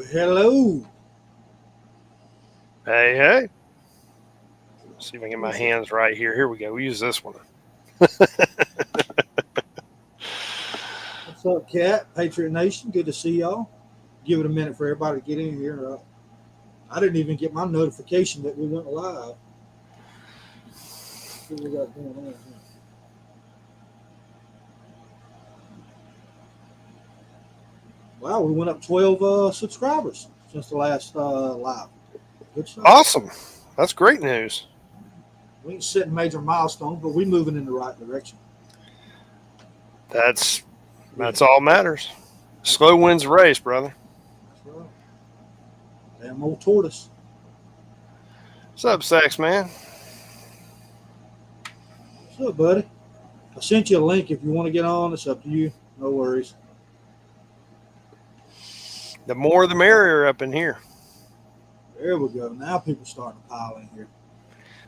Hello. Hey, hey. See if I can get my hands right here. Here we go. We use this one. What's up, Cat? Patriot Nation. Good to see y'all. Give it a minute for everybody to get in here. I didn't even get my notification that we went live. Let's see what we got going on here. Wow, we went up 12 subscribers since the last live. Good stuff. Awesome. That's great news. We ain't setting major milestones, but we're moving in the right direction. That's all matters. Slow wins the race, brother. That's right. Damn old tortoise. What's up, Sax man? What's up, buddy? I sent you a link if you want to get on. It's up to you. No worries. The more the merrier up in here. There we go. Now people starting to pile in here.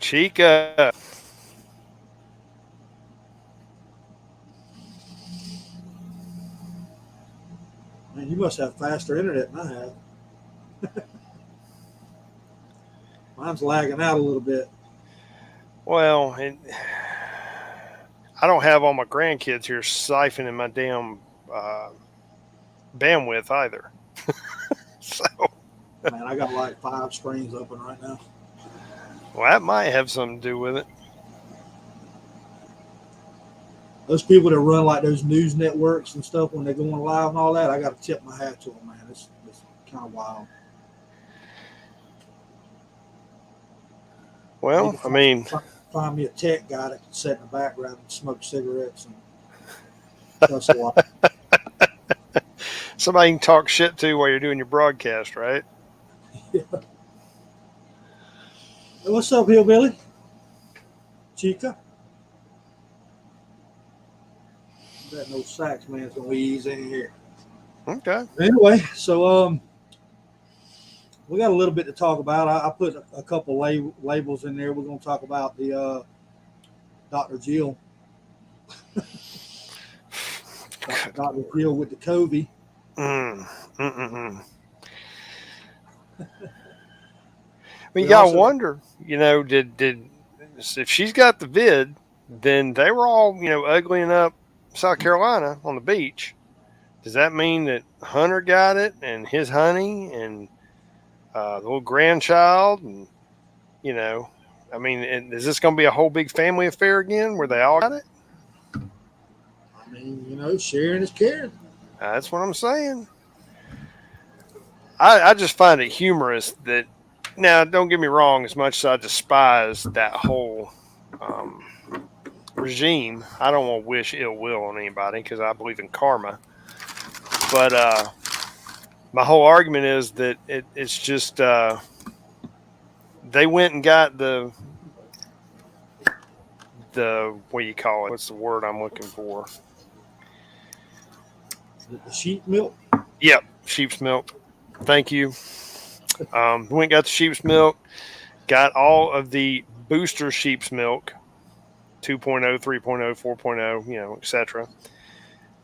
Chica. Man, you must have faster internet than I have. Mine's lagging out a little bit. Well, I don't have all my grandkids here siphoning my damn bandwidth either. So, man, I got like 5 screens open right now. Well, that might have something to do with it. Those people that run like those news networks and stuff when they're going live and all that, I got to tip my hat to them, man. It's kind of wild. Well, I mean, find me a tech guy that can sit in the background and smoke cigarettes and cuss a lot. Somebody you can talk shit to while you're doing your broadcast, right? Yeah. Hey, what's up, Hillbilly? Chica? That no sax man's gonna ease in here. Okay. Anyway, so we got a little bit to talk about. I put a couple labels in there. We're gonna talk about the Dr. Jill. Dr. Jill with the covey. I mean, you gotta wonder, did if she's got the vid, then they were all, uglying up South Carolina on the beach. Does that mean that Hunter got it and his honey and the little grandchild and, I mean, is this going to be a whole big family affair again where they all got it? I mean, sharing is caring. That's what I'm saying. I just find it humorous that, now, don't get me wrong, as much as I despise that whole regime, I don't want to wish ill will on anybody because I believe in karma. But my whole argument is that it's just they went and got the what do you call it? What's the word I'm looking for? The sheep milk? Yep, sheep's milk. Thank you. Went and got the sheep's milk, got all of the booster sheep's milk, 2.0, 3.0, 4.0, etc.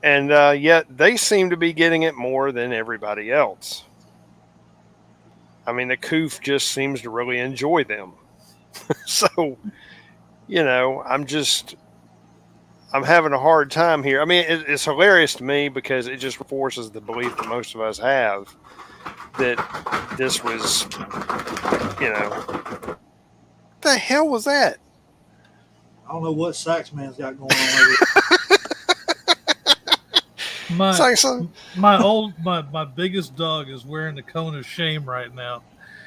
And yet they seem to be getting it more than everybody else. I mean, the coof just seems to really enjoy them. So, I'm having a hard time here. I mean, it's hilarious to me because it just reinforces the belief that most of us have that this was, what the hell was that? I don't know what sax man's got going on over My biggest dog is wearing the cone of shame right now.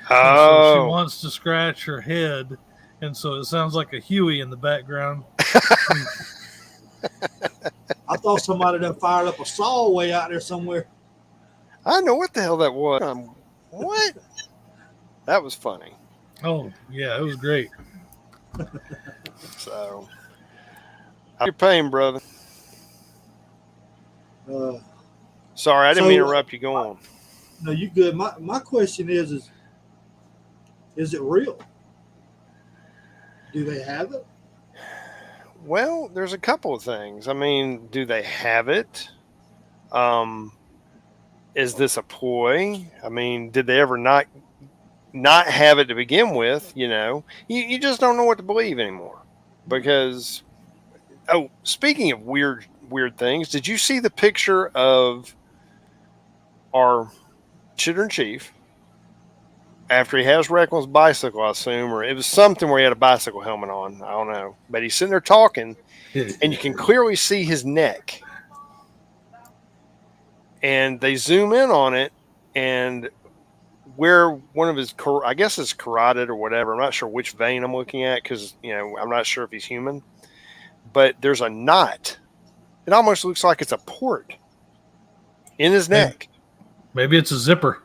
Oh. And so she wants to scratch her head, and so it sounds like a Huey in the background. I thought somebody done fired up a saw way out there somewhere. I know what the hell that was. What? That was funny. Oh, yeah, it was great. So, how's your pain, brother? Sorry, I didn't mean to interrupt you. Go on. No, you good. My question is it real? Do they have it? Well, there's a couple of things. I mean, do they have it? is this a ploy? I mean, did they ever not have it to begin with? You just don't know what to believe anymore. Because, speaking of weird things, did you see the picture of our chitter in chief after he has wrecked on his bicycle, I assume, or it was something where he had a bicycle helmet on. I don't know. But he's sitting there talking, and you can clearly see his neck. And they zoom in on it, and where one of his, I guess it's carotid or whatever. I'm not sure which vein I'm looking at because, I'm not sure if he's human. But there's a knot. It almost looks like it's a port in his neck. Maybe it's a zipper.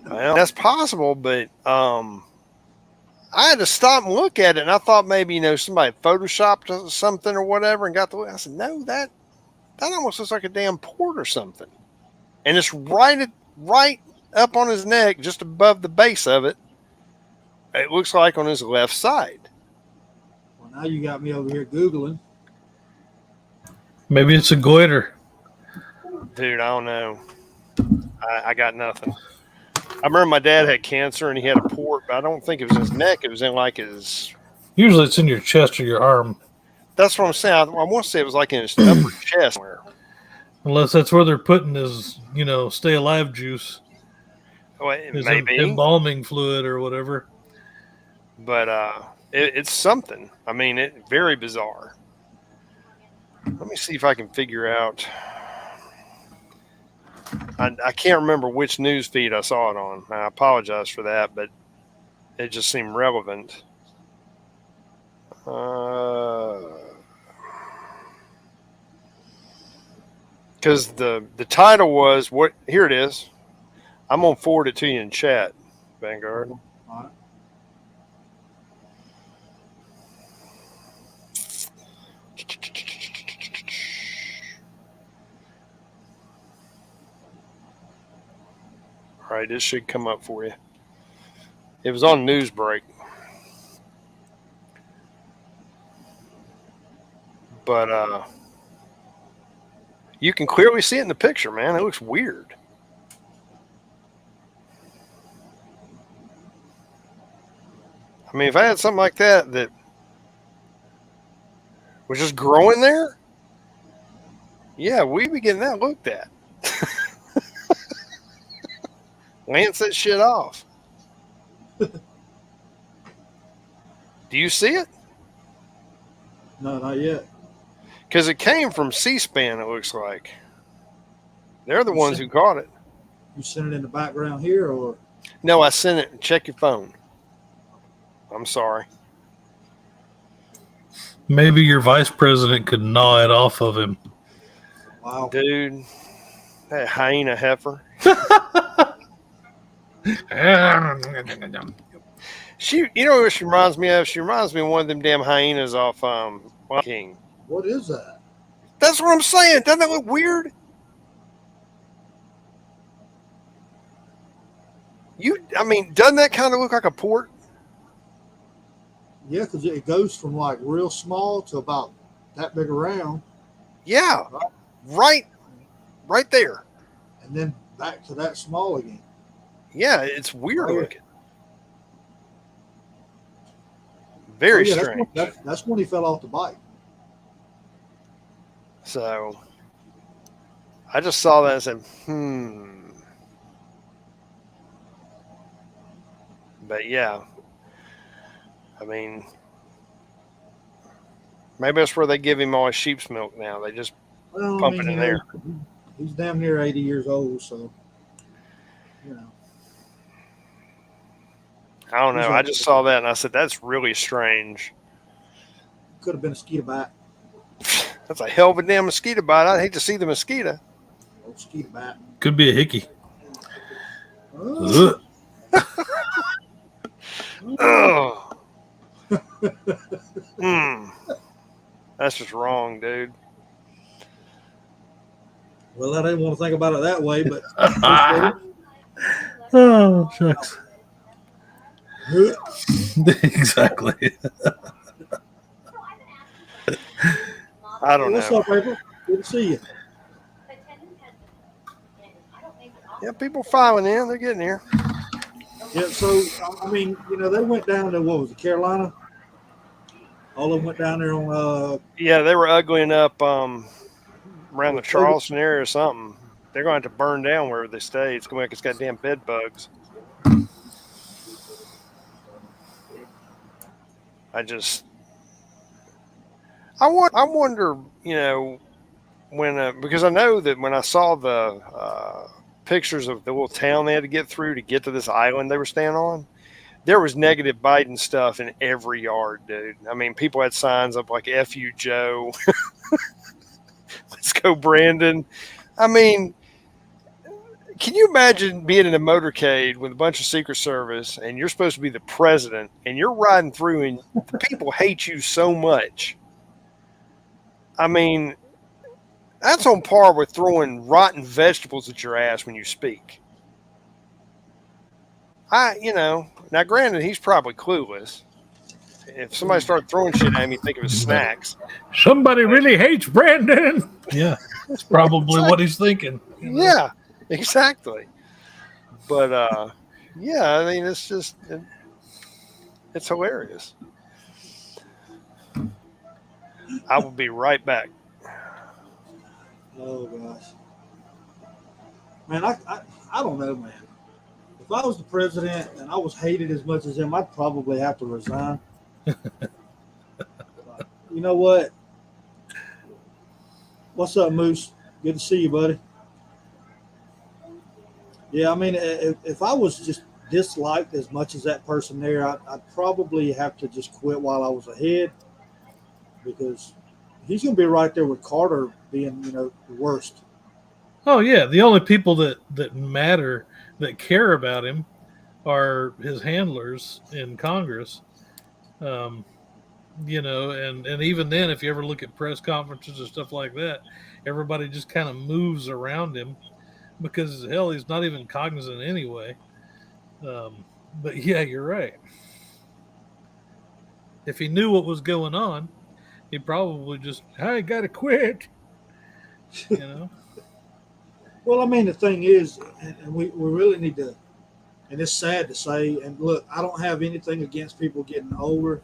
Well, that's possible, but I had to stop and look at it, and I thought maybe somebody photoshopped something or whatever and got the. I said, no, that almost looks like a damn port or something, and it's right up on his neck, just above the base of it. It looks like on his left side. Well, now you got me over here Googling. Maybe it's a goiter. Dude, I don't know. I got nothing. I remember my dad had cancer and he had a port, but I don't think it was in his neck. It was in like his. Usually it's in your chest or your arm. That's what I'm saying. I want to say it was like in his upper chest somewhere. Unless that's where they're putting his, stay alive juice. Well, His maybe embalming fluid or whatever. But it's something. I mean, very bizarre. Let me see if I can figure out. I can't remember which news feed I saw it on. I apologize for that, but it just seemed relevant. Because the title was what? Here it is. I'm gonna forward it to you in chat, Vanguard. All right. All right, this should come up for you. It was on Newsbreak. But you can clearly see it in the picture, man. It looks weird. I mean, if I had something like that was just growing there, yeah, we'd be getting that looked at. Lance that shit off. Do you see it? No, not yet. Because it came from C-SPAN, it looks like. They're the ones who caught it. You sent it in the background here, or? No, I sent it. Check your phone. I'm sorry. Maybe your vice president could gnaw it off of him. Wow. Dude, that hyena heifer. She, what she reminds me of? She reminds me of one of them damn hyenas off King. What is that? That's what I'm saying. Doesn't that look weird? Doesn't that kind of look like a port? Yeah, because it goes from like real small to about that big around. Yeah, right there. And then back to that small again. Yeah, it's weird looking. Very strange. That's when he fell off the bike. So I just saw that and said, But yeah, I mean, maybe that's where they give him all his sheep's milk now. They just pump it in there. He's damn near 80 years old, so, I don't know. I just saw that and I said, that's really strange. Could have been a mosquito bite. That's a hell of a damn mosquito bite. I'd hate to see the mosquito. Mosquito bite. Could be a hickey. Oh. Ugh. That's just wrong, dude. Well, I didn't want to think about it that way, but. Oh, shucks. Exactly. I don't know. What's up, April? Good to see you. Yeah, people filing in. They're getting here. Yeah, so I mean, they went down to what was it, Carolina? All of them went down there on Yeah, they were uglying up around the with COVID. Charleston area or something. They're going to have to burn down wherever they stay. It's going to make us goddamn bed bugs. I wonder, when because I know that when I saw the pictures of the little town they had to get through to get to this island they were staying on, there was negative Biden stuff in every yard, dude. I mean, people had signs up like "F you, Joe," "Let's go, Brandon." I mean, can you imagine being in a motorcade with a bunch of Secret Service and you're supposed to be the president and you're riding through and the people hate you so much? I mean, that's on par with throwing rotten vegetables at your ass when you speak. Now granted, he's probably clueless. If somebody started throwing shit at him, he'd think of his snacks. Somebody really hates Brandon. Yeah, that's probably what he's thinking. Yeah, exactly. But, yeah, I mean, it's just, it's hilarious. I will be right back. Oh gosh, man, I don't know, man. If I was the president and I was hated as much as him, I'd probably have to resign. You know what? What's up, Moose? Good to see you, buddy. Yeah, I mean, if I was just disliked as much as that person there, I'd probably have to just quit while I was ahead, because he's going to be right there with Carter being, the worst. Oh yeah, the only people that matter, that care about him, are his handlers in Congress. And even then, if you ever look at press conferences and stuff like that, everybody just kind of moves around him because hell, he's not even cognizant anyway. But yeah, you're right. If he knew what was going on, he'd probably just, I gotta quit. Well, I mean, the thing is, and we really need to, and it's sad to say, and look, I don't have anything against people getting older,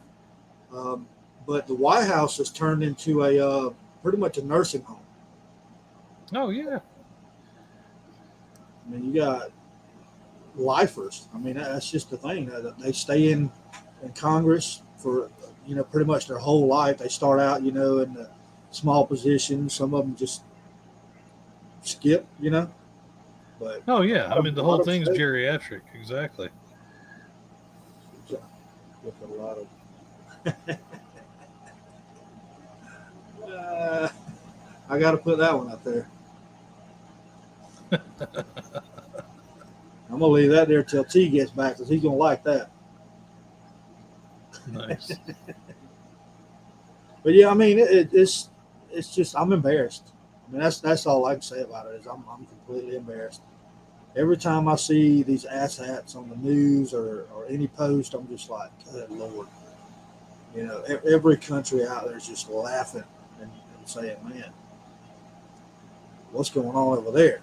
but the White House has turned into a pretty much a nursing home. Oh, yeah. I mean, you got lifers. I mean, that's just the thing. They stay in Congress for, pretty much their whole life. They start out, in the small positions. Some of them just skip, But oh yeah, I mean the whole thing's geriatric, exactly. With a lot of, I got to put that one up there. I'm gonna leave that there till T gets back because he's gonna like that. Nice. But yeah, I mean it's just I'm embarrassed. I mean that's all I can say about it is I'm completely embarrassed. Every time I see these asshats on the news or any post, I'm just like, good Lord. Every country out there is just laughing and saying, man, what's going on over there?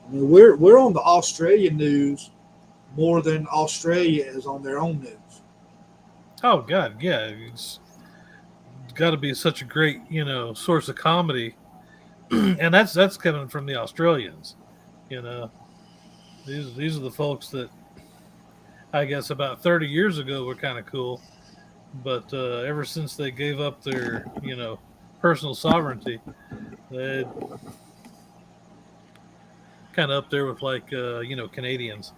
I mean, we're on the Australian news more than Australia is on their own news. Oh God, yeah, it's got to be such a great source of comedy, and that's coming from the Australians. These are the folks that I guess about 30 years ago were kind of cool, but ever since they gave up their personal sovereignty, they kind of up there with like Canadians.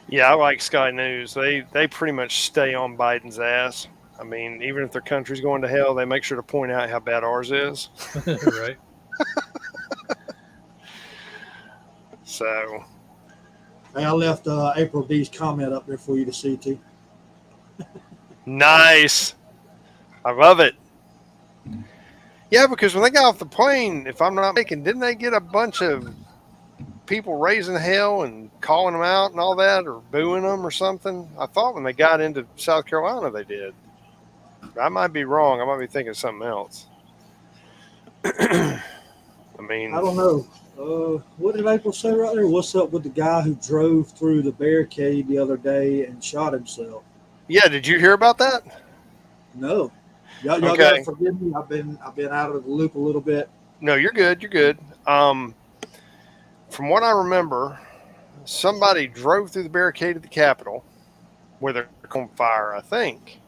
Yeah, I like Sky News. They pretty much stay on Biden's ass. I mean, even if their country's going to hell, they make sure to point out how bad ours is. Right. So, hey, I left April D's comment up there for you to see, T. Nice. I love it. Yeah, because when they got off the plane, if I'm not mistaken, didn't they get a bunch of people raising hell and calling them out and all that, or booing them or something? I thought when they got into South Carolina they did. I might be wrong. I might be thinking of something else. I mean, I don't know. What did April say right there? What's up with the guy who drove through the barricade the other day and shot himself? yeah, did you hear about that? No. Y'all Okay. gotta forgive me. I've been out of the loop a little bit. No, you're good. You're good. From what I remember, somebody drove through the barricade of the Capitol where they're on fire, I think.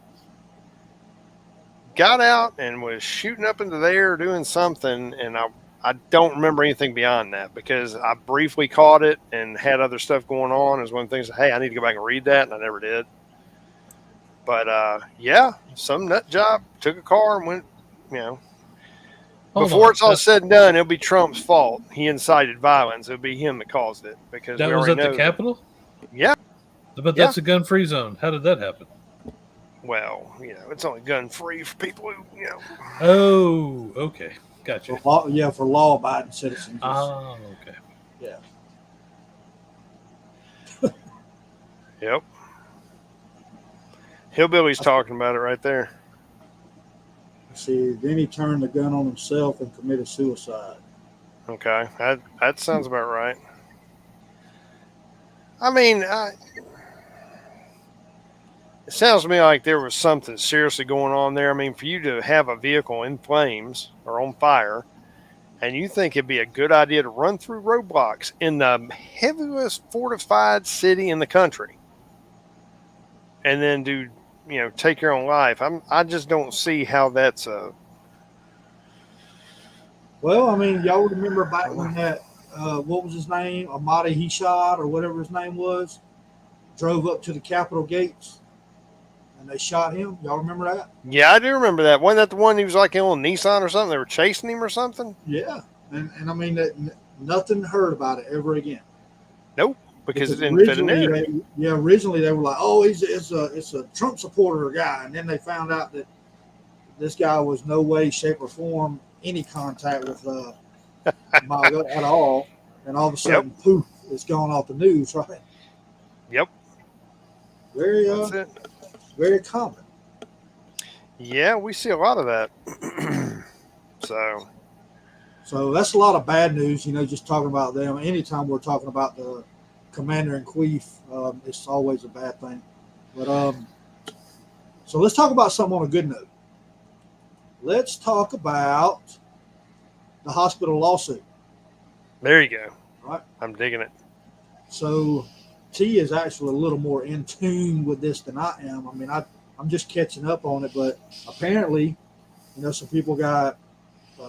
Got out and was shooting up into the air doing something, and I don't remember anything beyond that because I briefly caught it and had other stuff going on. It was one of the things, hey, I need to go back and read that, and I never did. But yeah, some nut job took a car and went, you know. Before it's all said and done, it'll be Trump's fault. He incited violence. It'll be him that caused it because that we was already at know the Capitol. Yeah, But that's a gun-free zone. How did that happen? well, it's only gun free for people who, Oh, okay, gotcha. For law-abiding citizens. Oh, okay. Yeah. Yep. Hillbilly's talking about it right there. See, then he turned the gun on himself and committed suicide. Okay, that sounds about right. I mean, it sounds to me like there was something seriously going on there. I mean, for you to have a vehicle in flames or on fire, and you think it'd be a good idea to run through roadblocks in the heaviest fortified city in the country, and then take your own life. I just don't see how that's a. Well, I mean, y'all remember back when that what was his name, Ahmadi Hishad or whatever his name was, drove up to the Capitol gates, and they shot him. Y'all remember that? Yeah, I do remember that. Wasn't that the one he was like on Nissan or something? They were chasing him or something. Yeah, and I mean nothing heard about it ever again. Nope. Because it didn't fit in there. Originally they were like, "Oh, it's a Trump supporter guy," and then they found out that this guy was no way, shape, or form any contact with MAGA at all, and all of a sudden, poof, it's gone off the news, right? Yep. Very common. Yeah, we see a lot of that. So that's a lot of bad news. Just talking about them. Anytime we're talking about the commander in chief, it's always a bad thing. But so let's talk about something on a good note. Let's talk about the hospital lawsuit. There you go. Right. I'm digging it. So T is actually a little more in tune with this than I am. I mean, I'm just catching up on it, but apparently, some people got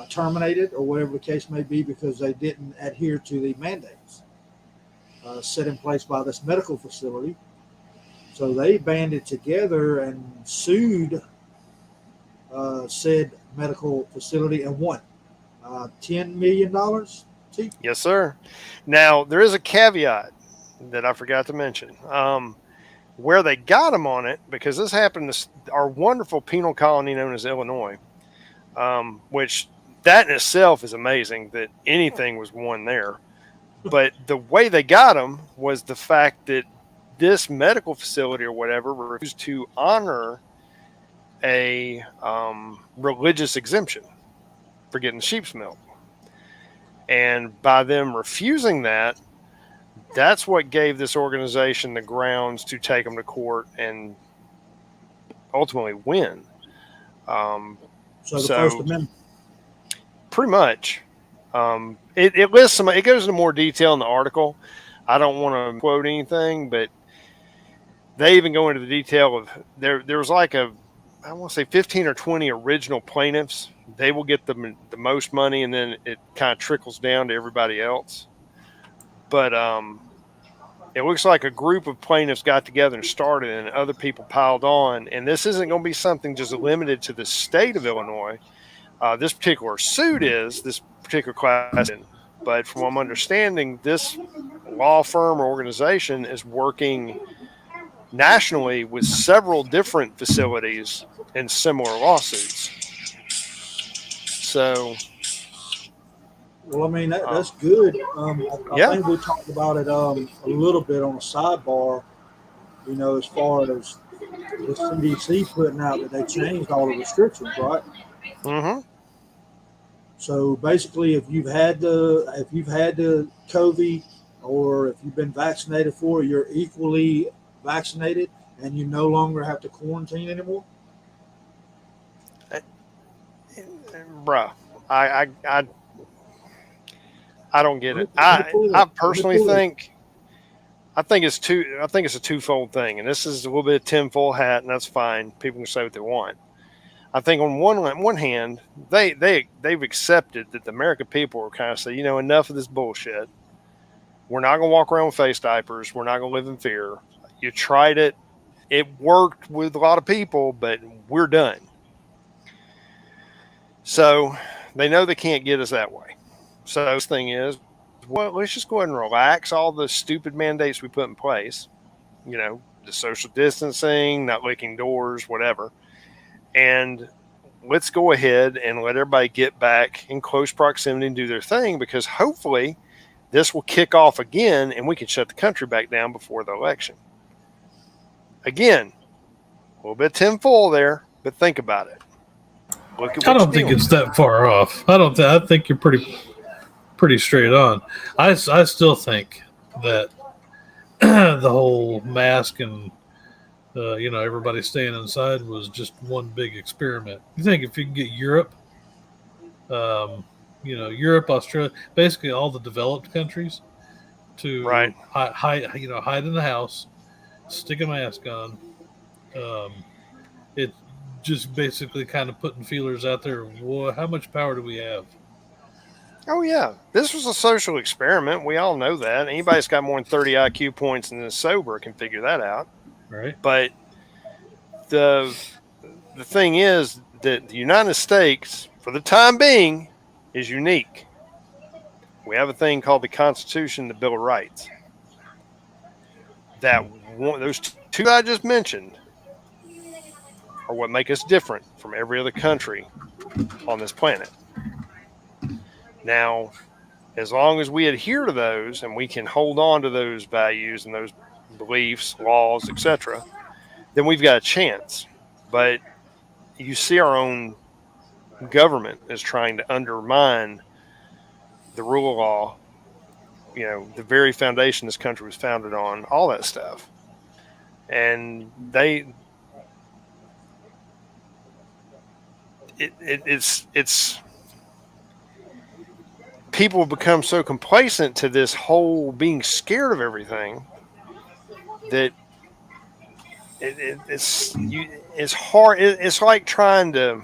terminated or whatever the case may be because they didn't adhere to the mandates set in place by this medical facility. So they banded together and sued said medical facility and won $10 million. Yes, sir. Now, there is a caveat that I forgot to mention. Where they got them on it, because this happened to our wonderful penal colony known as Illinois, which that in itself is amazing that anything was won there. But the way they got them was the fact that this medical facility or whatever refused to honor a religious exemption for getting sheep's milk. And by them refusing that, that's what gave this organization the grounds to take them to court and ultimately win. So the First Amendment. Pretty much. It lists some. It goes into more detail in the article. I don't want to quote anything, but they even go into the detail of there was like I want to say 15 or 20 original plaintiffs. They will get the most money, and then it kind of trickles down to everybody else. But it looks like a group of plaintiffs got together and started, and other people piled on. And this isn't going to be something just limited to the state of Illinois. This particular suit is this particular class. But from what I'm understanding, this law firm or organization is working nationally with several different facilities in similar lawsuits. So, well, I mean that's good. I think we talked about it a little bit on a sidebar. As far as the CDC putting out that they changed all the restrictions, right? Mm-hmm. So basically, if you've had the covey, or if you've been vaccinated for it, you're equally vaccinated, and you no longer have to quarantine anymore. Bruh, I don't get Let me, it. let me pull I it. Let me personally pull it. think I think it's a twofold thing, and this is a little bit of tinfoil hat, and that's fine. People can say what they want. I think on one hand, they've accepted that the American people are kind of say, enough of this bullshit. We're not gonna walk around with face diapers. We're not gonna live in fear. You tried it. It worked with a lot of people, but we're done. So they know they can't get us that way. So this thing is, well, let's just go ahead and relax all the stupid mandates we put in place. The social distancing, not licking doors, whatever. And let's go ahead and let everybody get back in close proximity and do their thing, because hopefully this will kick off again and we can shut the country back down before the election. Again, a little bit of tinfoil there, but think about it. Look at I what don't you're think dealing it's with. that far off. I think you're pretty straight on. I still think that the whole mask and everybody staying inside was just one big experiment. You think if you can get Europe, Europe, Australia, basically all the developed countries Right. to hide in the house, stick a mask on. It just basically kind of putting feelers out there. Well, how much power do we have? Oh, yeah. This was a social experiment. We all know that. Anybody that's got more than 30 IQ points and is sober can figure that out. Right? But the the thing is that the United States, for the time being, is unique. We have a thing called the Constitution, the Bill of Rights. Those two I just mentioned are what make us different from every other country on this planet. Now, as long as we adhere to those and we can hold on to those values and those beliefs, laws, etc., then we've got a chance. But you see, our own government is trying to undermine the rule of law, the very foundation this country was founded on, all that stuff. And it's people have become so complacent to this whole being scared of everything that it's hard. It's like trying to.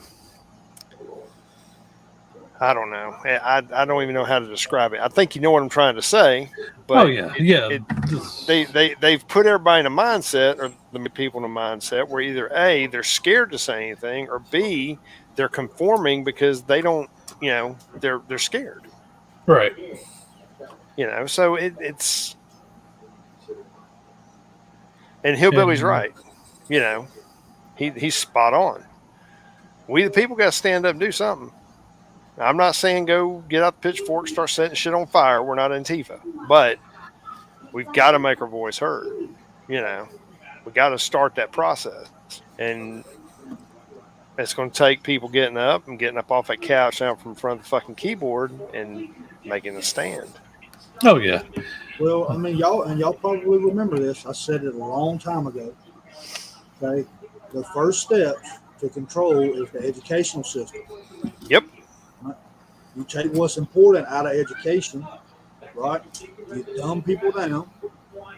I don't know. I don't even know how to describe it. I think you know what I'm trying to say, Oh but yeah. they've put everybody in a mindset, or the people in a mindset, where either A, they're scared to say anything, or B, they're conforming because they don't, they're scared. Right. So it's and Hillbilly's And right. He's spot on. We the people got to stand up and do something. I'm not saying go get out the pitchfork, start setting shit on fire. We're not Antifa, but we've got to make our voice heard. We got to start that process, and it's going to take people getting up off that couch out from front of the fucking keyboard and making a stand. oh yeah. Well, I mean, y'all probably remember this. I said it a long time ago. Okay, the first steps to control is the educational system. Yep. Right? You take what's important out of education, right? You dumb people down.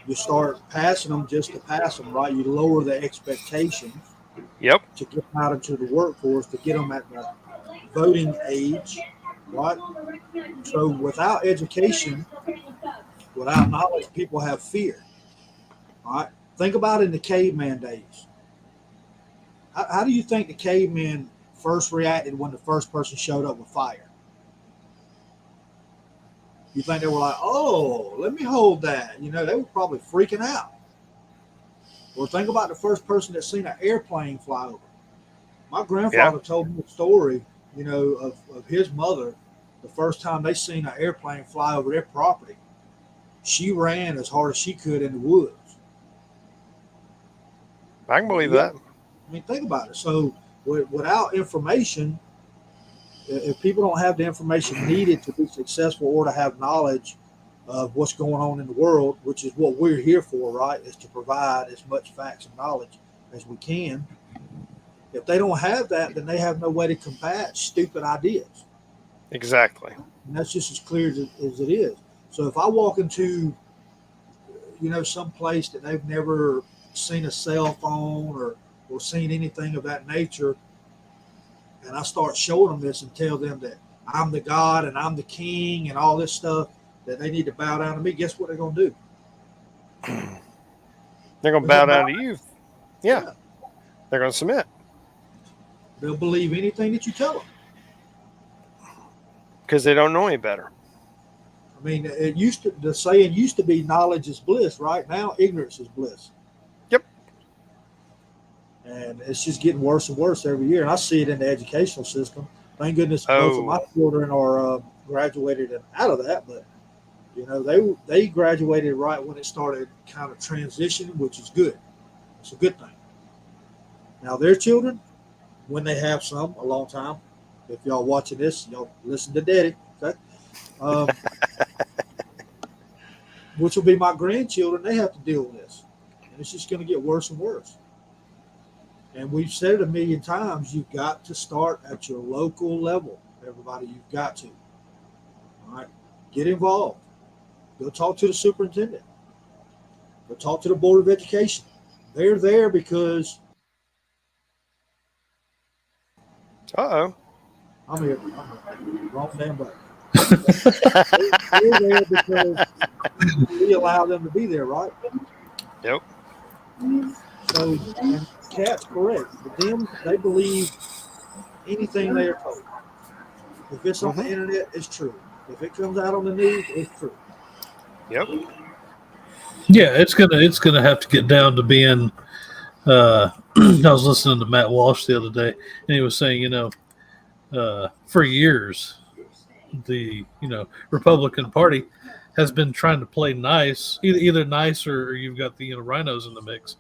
You start passing them just to pass them, right? You lower the expectations Yep. to get them out into the workforce, to get them at the voting age, right? So without education, without knowledge, people have fear. All right. Think about it in the caveman days. How do you think the cavemen first reacted when the first person showed up with fire? You think they were like, "Oh, let me hold that"? They were probably freaking out. Well, think about the first person that seen an airplane fly over. My grandfather told me a story, of his mother. The first time they seen an airplane fly over their property, she ran as hard as she could in the woods. I can believe that. I mean, think about it. So, without information, if people don't have the information needed to be successful or to have knowledge of what's going on in the world, which is what we're here for, right? Is to provide as much facts and knowledge as we can. If they don't have that, then they have no way to combat stupid ideas. Exactly. And that's just as clear as it is. So if I walk into, some place that they've never seen a cell phone or seen anything of that nature, and I start showing them this and tell them that I'm the God and I'm the king and all this stuff, that they need to bow down to me, guess what they're going to do? They're going to bow down to you. Yeah. They're going to submit. They'll believe anything that you tell them. Because they don't know any better. I mean, the saying used to be knowledge is bliss, right? Now ignorance is bliss. Yep. And it's just getting worse and worse every year. And I see it in the educational system. Thank goodness both of my children are graduated and out of that. But, they graduated right when it started kind of transitioning, which is good. It's a good thing. Now, their children, when they have some, a long time, if y'all watching this, y'all listen to Daddy, okay? Which will be my grandchildren, they have to deal with this. And it's just going to get worse and worse. And we've said it a million times, you've got to start at your local level, everybody. You've got to. All right? Get involved. Go talk to the superintendent. Go talk to the Board of Education. They're there because... Uh-oh. I'm here. Wrong damn button. They're there because we allow them to be there, right? Yep. So, and Kat's correct. For them, they believe anything they are told. If it's on the internet, it's true. If it comes out on the news, it's true. Yep. Yeah, it's gonna have to get down to being. I was listening to Matt Walsh the other day, and he was saying, for years, the Republican Party has been trying to play nice, either nice or you've got the rhinos in the mix,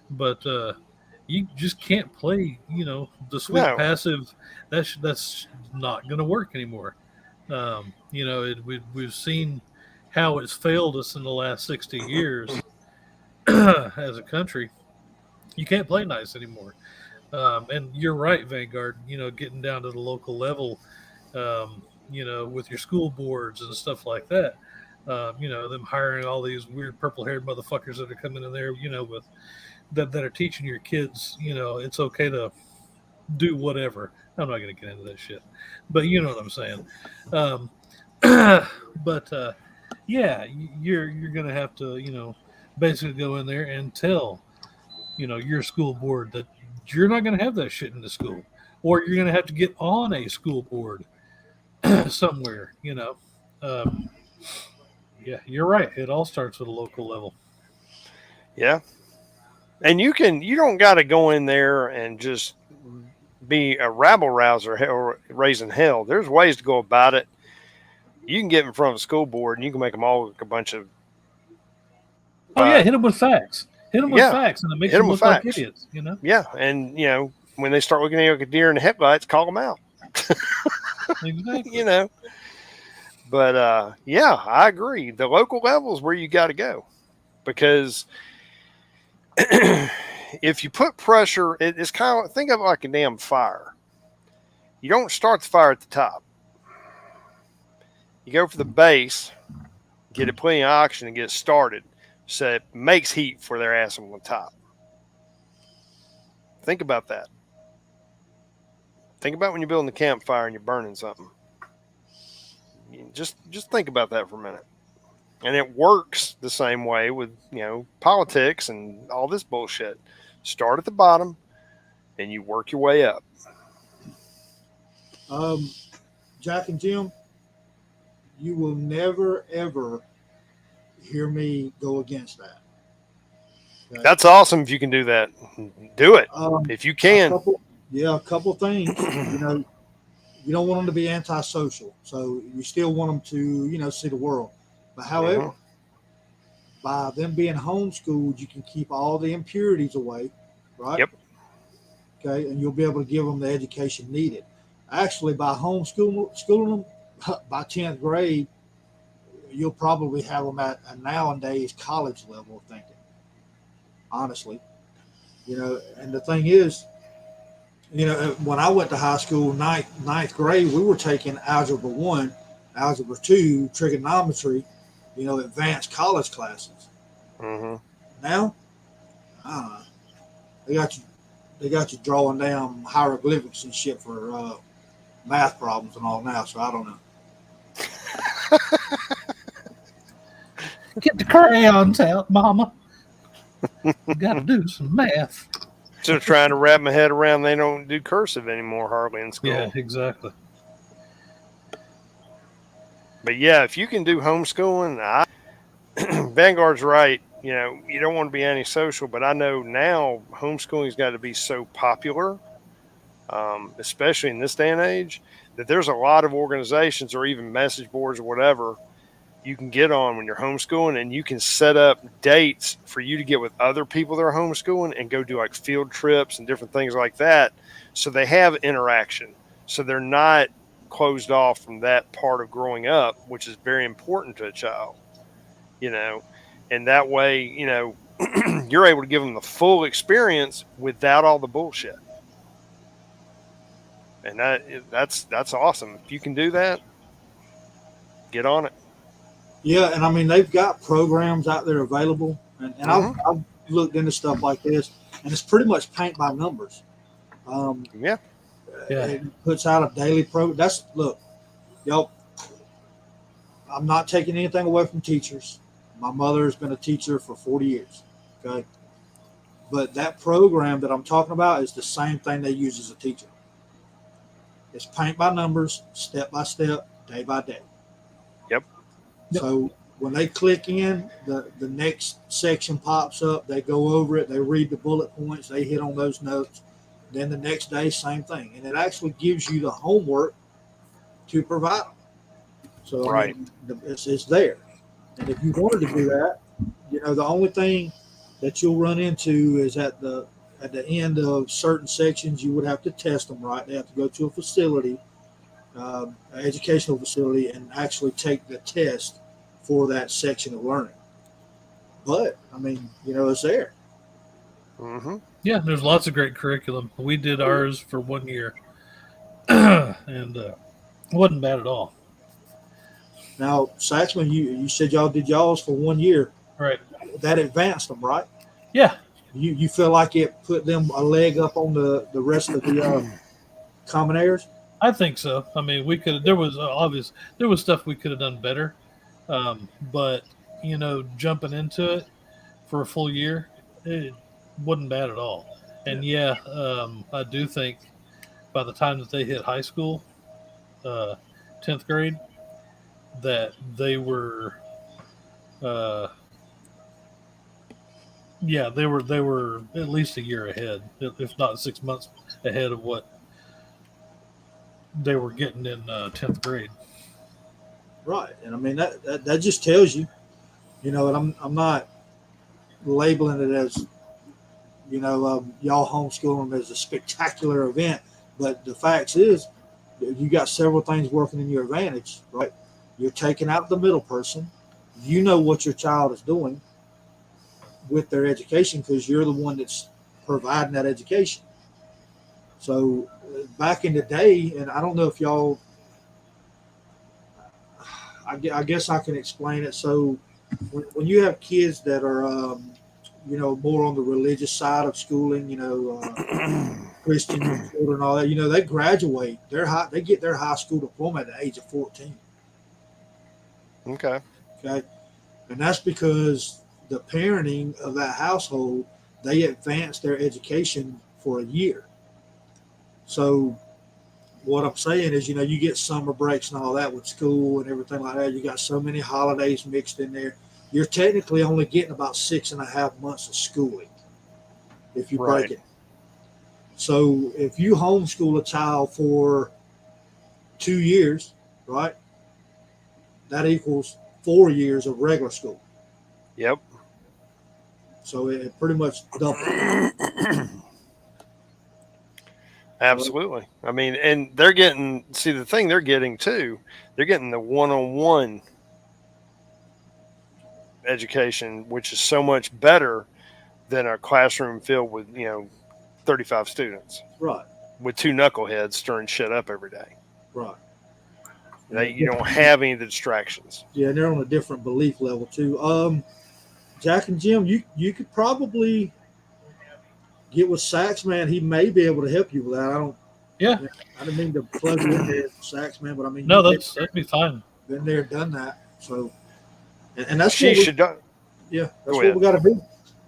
but you just can't play the sweet passive. That's not going to work anymore. We've seen how it's failed us in the last 60 years as a country. You can't play nice anymore. And you're right, Vanguard, getting down to the local level, with your school boards and stuff like that, them hiring all these weird purple-haired motherfuckers that are coming in there, with that are teaching your kids, it's okay to do whatever. I'm not going to get into that shit, but you know what I'm saying. Yeah, you're going to have to, basically go in there and tell, your school board that you're not going to have that shit in the school, or you're going to have to get on a school board somewhere, Yeah, you're right. It all starts at a local level. Yeah. And you don't got to go in there and just be a rabble rouser or raising hell. There's ways to go about it. You can get in front of a school board and you can make them all look a bunch of. Hit them with facts. Hit them with facts, and it makes them look like idiots, Yeah, and, when they start looking at you like a deer in the headlights, call them out. Exactly. But, I agree. The local level is where you got to go. Because if you put pressure, it's kind of, think of it like a damn fire. You don't start the fire at the top. You go for the base, get it plenty of oxygen and get it started. So it makes heat for their ass on the top. Think about that. Think about when you're building a campfire and you're burning something. Just think about that for a minute. And it works the same way with, politics and all this bullshit. Start at the bottom and you work your way up. Jack and Jim, you will never, ever hear me go against that. Okay? That's awesome if you can do that. Do it. If you can. A couple things. You don't want them to be antisocial. So you still want them to, see the world. But however, by them being homeschooled, you can keep all the impurities away, right? Yep. Okay, and you'll be able to give them the education needed. Actually, by schooling them by 10th grade, you'll probably have them at a nowadays college level of thinking. Honestly, and the thing is, when I went to high school, ninth grade, we were taking algebra 1, algebra 2, trigonometry, advanced college classes. Mm-hmm. Now, they got you drawing down hieroglyphics and shit for math problems and all now. So I don't know. Get the crayons out, Mama. You got to do some math. Still trying to wrap my head around they don't do cursive anymore hardly in school. Yeah, exactly. But yeah, if you can do homeschooling, Vanguard's right. You don't want to be antisocial, but I know now homeschooling's got to be so popular, especially in this day and age, that there's a lot of organizations or even message boards or whatever you can get on when you're homeschooling, and you can set up dates for you to get with other people that are homeschooling and go do like field trips and different things like that. So they have interaction. So they're not closed off from that part of growing up, which is very important to a child, and that way, you're able to give them the full experience without all the bullshit. And that's awesome. If you can do that, get on it. Yeah, and I mean they've got programs out there available, and I've looked into stuff like this, and it's pretty much paint by numbers. Yeah. It puts out a daily program. Look, y'all. I'm not taking anything away from teachers. My mother has been a teacher for 40 years. Okay, but that program that I'm talking about is the same thing they use as a teacher. It's paint by numbers, step by step, day by day. Yep. So when they click in, the next section pops up. They go over it. They read the bullet points. They hit on those notes. Then the next day, same thing. And it actually gives you the homework to provide them. So right. It's there. And if you wanted to do that, the only thing that you'll run into is at the end of certain sections, you would have to test them, right? They have to go to a facility, an educational facility, and actually take the test for that section of learning. But, I mean, it's there. Mm-hmm. Yeah, there's lots of great curriculum. We did ours for 1 year, and it wasn't bad at all. Now, Saxman, you said y'all did y'all's for 1 year. Right. That advanced them, right? Yeah. You feel like it put them a leg up on the rest of the Common Airs? I think so. I mean, there was stuff we could have done better. But, jumping into it for a full year, it wasn't bad at all. And I do think by the time that they hit high school, 10th grade, that they were, they were at least a year ahead, if not 6 months ahead of what they were getting in 10th grade. Right, and I mean that just tells you, and I'm not labeling it as, y'all homeschooling them as a spectacular event, but the fact is, you got several things working in your advantage, right? You're taking out the middle person. You know what your child is doing with their education because you're the one that's providing that education. So back in the day, and I don't know if y'all, I guess I can explain it. So when you have kids that are, more on the religious side of schooling, Christian children, all that, they graduate. They get their high school diploma at the age of 14. Okay. And that's because the parenting of that household, they advance their education for a year. So what I'm saying is, you get summer breaks and all that with school and everything like that. You got so many holidays mixed in there. You're technically only getting about 6.5 months of schooling if you break it. So if you homeschool a child for 2 years, right, that equals 4 years of regular school. Yep. So it pretty much doubled. Absolutely. I mean, and they're getting, see, the thing they're getting too, they're getting the one-on-one education, which is so much better than a classroom filled with, 35 students Right. with two knuckleheads stirring shit up every day. Right. You don't have any of the distractions. Yeah, and they're on a different belief level too. Jack and Jim, you could probably get with Sax Man. He may be able to help you with that. Yeah. I didn't mean to plug you in there, Sax Man, but I mean, No, that'd be fine. Been there, done that. So, and that's She should. Yeah, that's what we got to do.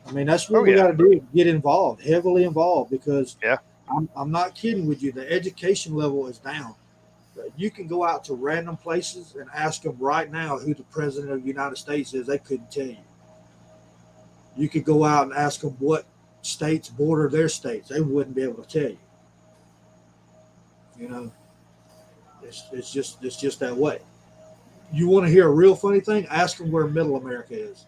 I mean, that's what we got to do. Get involved, heavily involved, because I'm not kidding with you. The education level is down. You can go out to random places and ask them right now who the president of the United States is. They couldn't tell you. You could go out and ask them what states border their states. They wouldn't be able to tell you. You know, it's just that way. You want to hear a real funny thing? Ask them where Middle America is.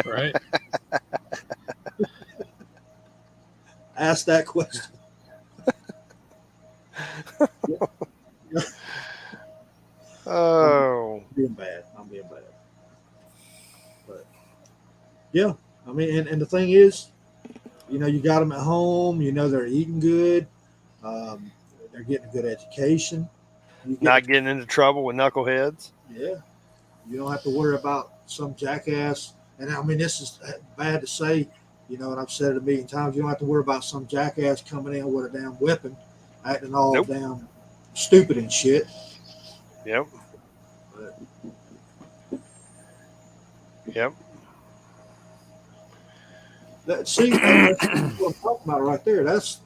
Right. Ask that question. Oh, I'm being bad. But yeah, I mean, and the thing is, you got them at home. They're eating good. They're getting a good education. Not getting into trouble with knuckleheads. Yeah, you don't have to worry about some jackass. And I mean, this is bad to say, and I've said it a million times. You don't have to worry about some jackass coming in with a damn weapon, acting all damn stupid and shit. Yep. Yep. See, that's what I'm talking about right there. That's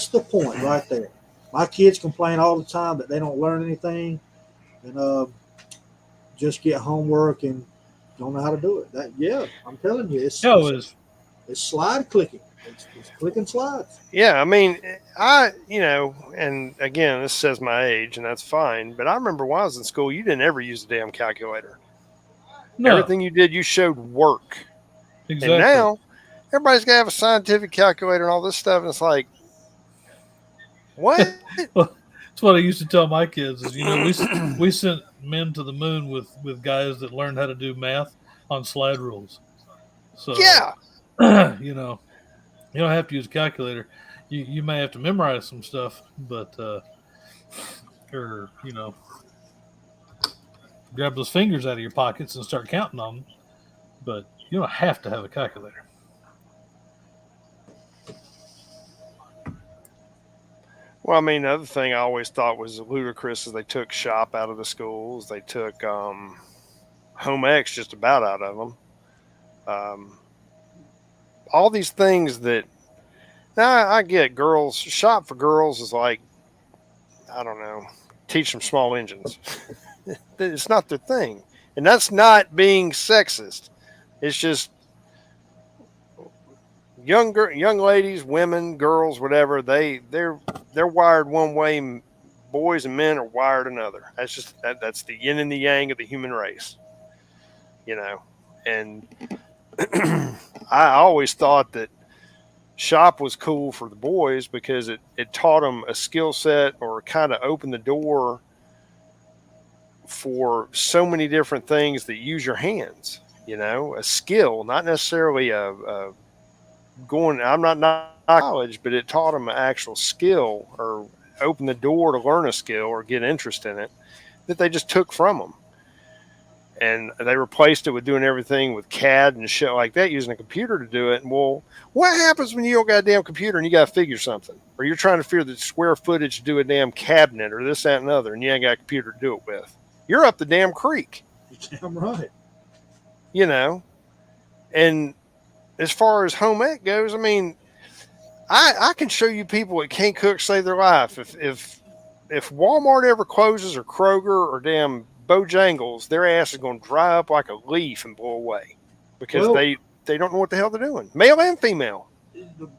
the point right there. My kids complain all the time that they don't learn anything and just get homework and don't know how to do it. I'm telling you, it's slide clicking. It's clicking slides. Yeah, I mean, and again, this says my age, and that's fine. But I remember when I was in school, you didn't ever use a damn calculator. No. Everything you did, you showed work. Exactly. And now, everybody's got to have a scientific calculator and all this stuff, and it's like, what? Well, that's what I used to tell my kids is, we sent men to the moon with guys that learned how to do math on slide rules. So, you don't have to use a calculator. You may have to memorize some stuff, but, grab those fingers out of your pockets and start counting on them. But you don't have to have a calculator. Well, I mean, the other thing I always thought was ludicrous is they took shop out of the schools. They took home ec just about out of them. All these things that now I get girls shop for girls is like, I don't know, teach them small engines. It's not their thing, and that's not being sexist. It's just young ladies, women, girls, whatever. They're wired one way. Boys and men are wired another. That's just that's the yin and the yang of the human race. And I always thought that shop was cool for the boys because it taught them a skill set or kind of opened the door for so many different things that use your hands, a skill, not necessarily I'm not college, but it taught them an actual skill or opened the door to learn a skill or get interest in it that they just took from them. And they replaced it with doing everything with CAD and shit like that, using a computer to do it. And well, what happens when you don't got a damn computer and you got to figure something? Or you're trying to figure the square footage to do a damn cabinet or this, that, and other, and you ain't got a computer to do it with. You're up the damn creek. You're damn right. And as far as home ec goes, I mean, I can show you people that can't cook save their life. If Walmart ever closes or Kroger or damn Bojangles, their ass is going to dry up like a leaf and blow away because they don't know what the hell they're doing, male and female.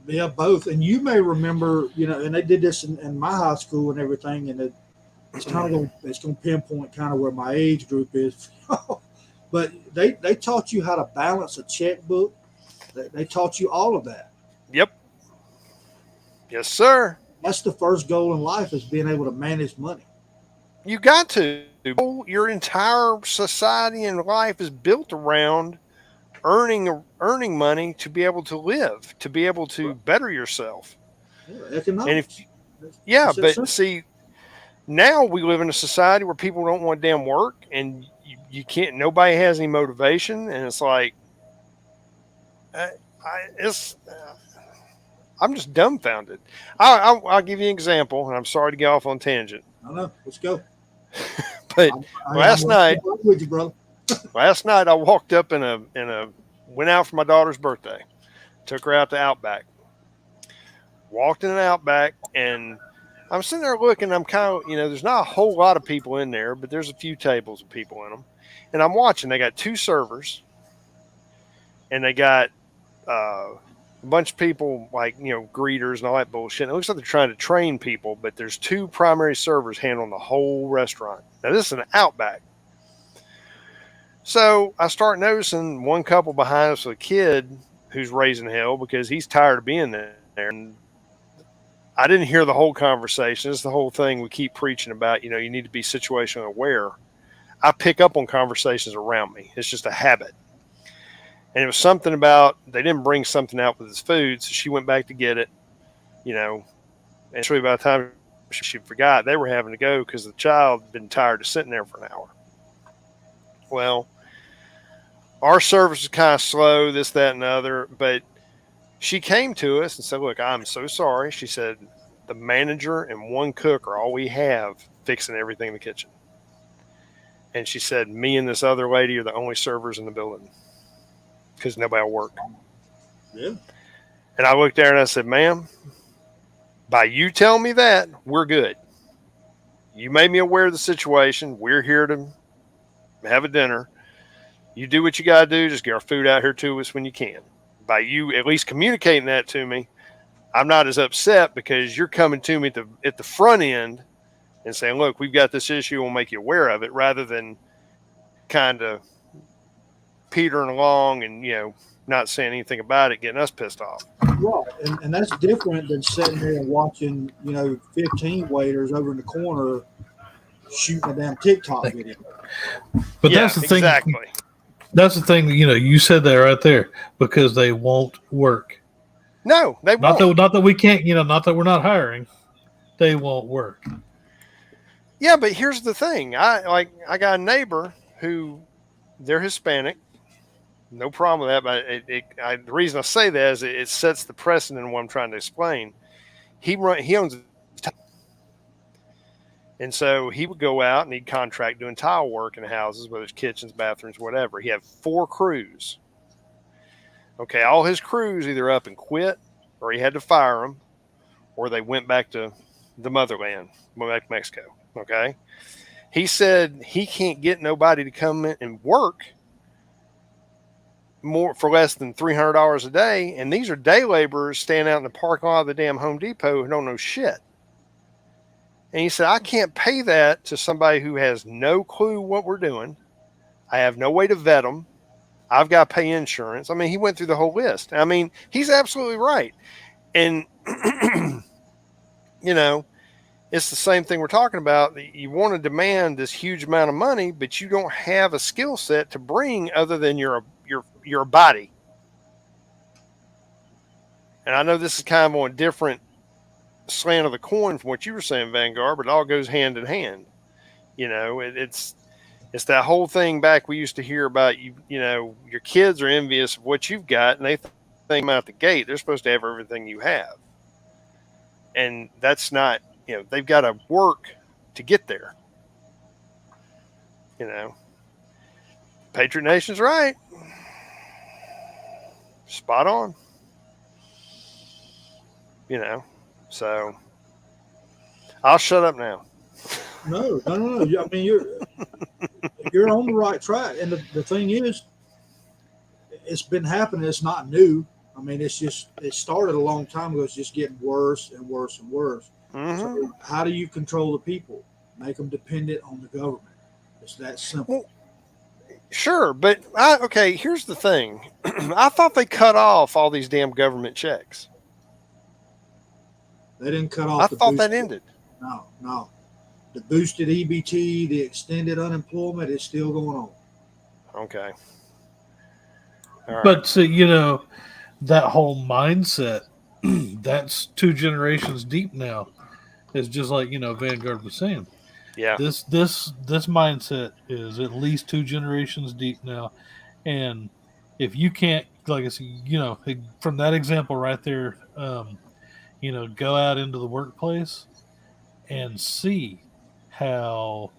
Yeah, both. And you may remember, and they did this in my high school and everything, and it's kind of going to pinpoint kind of where my age group is. But they taught you how to balance a checkbook. They taught you all of that. Yep. Yes, sir. That's the first goal in life, is being able to manage money. You got to. Your entire society and life is built around earning money to be able to live, to be able to Right. better yourself. Yeah, And if economics. yeah, It's that but simple. see, now we live in a society where people don't want damn work, and you can't. Nobody has any motivation, and it's like, it's. I'm just dumbfounded. I'll give you an example, and I'm sorry to get off on tangent, I know. Let's go. but I'm last night, with you, brother. I walked up went out for my daughter's birthday, took her out to Outback, walked in an Outback, and I'm sitting there looking. I'm kind of, there's not a whole lot of people in there, but there's a few tables of people in them. And I'm watching. They got 2 servers, and they got a bunch of people like, greeters and all that bullshit. And it looks like they're trying to train people, but there's 2 primary servers handling the whole restaurant. Now, this is an Outback. So I start noticing one couple behind us with a kid who's raising hell because he's tired of being there. And I didn't hear the whole conversation. It's the whole thing we keep preaching about. You need to be situationally aware. I pick up on conversations around me. It's just a habit. And it was something about they didn't bring something out with his food, so she went back to get it. And actually by the time she forgot, they were having to go because the child had been tired of sitting there for an hour. Well, our service was kind of slow, this, that, and the other, but she came to us and said, "Look, I'm so sorry." She said, "The manager and 1 cook are all we have fixing everything in the kitchen." And she said, "Me and this other lady are the only servers in the building because nobody will work." Yeah. And I looked there and I said, "Ma'am, by you telling me that, we're good. You made me aware of the situation. We're here to have a dinner. You do what you got to do. Just get our food out here to us when you can. By you at least communicating that to me, I'm not as upset because you're coming to me at the front end and saying, look, we've got this issue. We'll make you aware of it," rather than kind of petering along and, not saying anything about it, getting us pissed off. Right. And that's different than sitting there and watching, 15 waiters over in the corner shooting a damn TikTok video. But Yeah, that's the thing. exactly. That's the thing. You said that right there, because they won't work. No, they won't. Not that we can't. Not that we're not hiring. They won't work. Yeah, but here's the thing. I got a neighbor who they're Hispanic. No problem with that. But the reason I say that is it sets the precedent in what I'm trying to explain. He owns, and so he would go out and he'd contract doing tile work in houses, whether it's kitchens, bathrooms, whatever. He had 4 crews. Okay, all his crews either up and quit, or he had to fire them, or they went back to the motherland, went back to Mexico. Okay, he said he can't get nobody to come in and work more for less than $300 a day, and these are day laborers standing out in the parking lot of the damn Home Depot who don't know shit. And he said, I can't pay that to somebody who has no clue what we're doing. I have no way to vet them. I've got to pay insurance. I mean, he went through the whole list. I mean, he's absolutely right. And, it's the same thing we're talking about. You want to demand this huge amount of money, but you don't have a skill set to bring other than your body. And I know this is kind of on a different slant of the coin from what you were saying, Vanguard, but it all goes hand in hand. It's that whole thing back we used to hear about. Your kids are envious of what you've got, and they think out the gate they're supposed to have everything you have, and that's not. They've got to work to get there. Patriot Nation's right. Spot on. So I'll shut up now. No. I mean, you're on the right track. And the thing is, it's been happening. It's not new. I mean, it started a long time ago. It's just getting worse and worse and worse. Mm-hmm. So how do you control the people? Make them dependent on the government. It's that simple. Well, sure, but here's the thing. I thought they cut off all these damn government checks. They didn't cut off. I the thought that boosted- ended. No. The boosted EBT, the extended unemployment is still going on. Okay. All right. But so, that whole mindset, that's 2 generations deep now. It's just like, Vanguard was saying. Yeah. This mindset is at least 2 generations deep now. And if you can't, like I said, from that example right there, go out into the workplace and see how,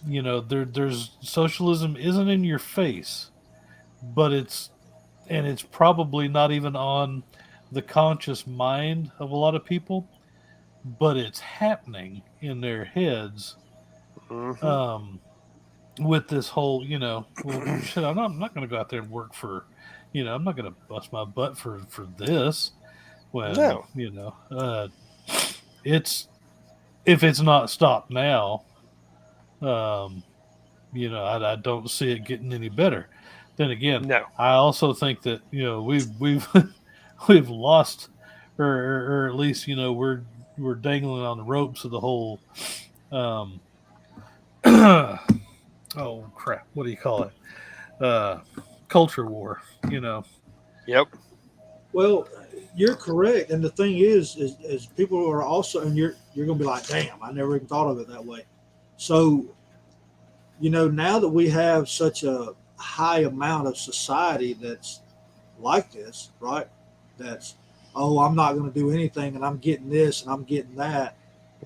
there's socialism isn't in your face, but it's probably not even on the conscious mind of a lot of people, but it's happening in their heads. Mm-hmm. With this whole, well, shit, I'm not going to go out there and work for, I'm not going to bust my butt for this. When No. it's if it's not stopped now, I don't see it getting any better. Then again, No. I also think that we've we've lost, or at least we're dangling on the ropes of the whole. Oh crap! What do you call it? Culture war. Yep. Well, you're correct, and the thing is people are also, and you're going to be like, damn, I never even thought of it that way. So, now that we have such a high amount of society that's like this, right? That's, oh, I'm not going to do anything, and I'm getting this, and I'm getting that.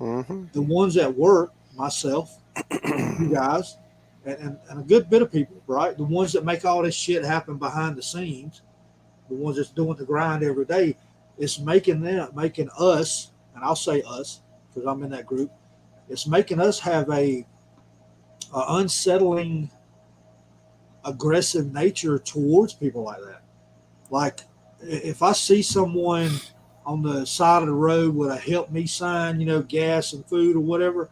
Mm-hmm. The ones that work, myself, you guys, and a good bit of people, right? The ones that make all this shit happen behind the scenes, the ones that's doing the grind every day, it's making us, and I'll say us because I'm in that group, it's making us have a unsettling, aggressive nature towards people like that. Like, if I see someone on the side of the road with a help me sign, gas and food or whatever,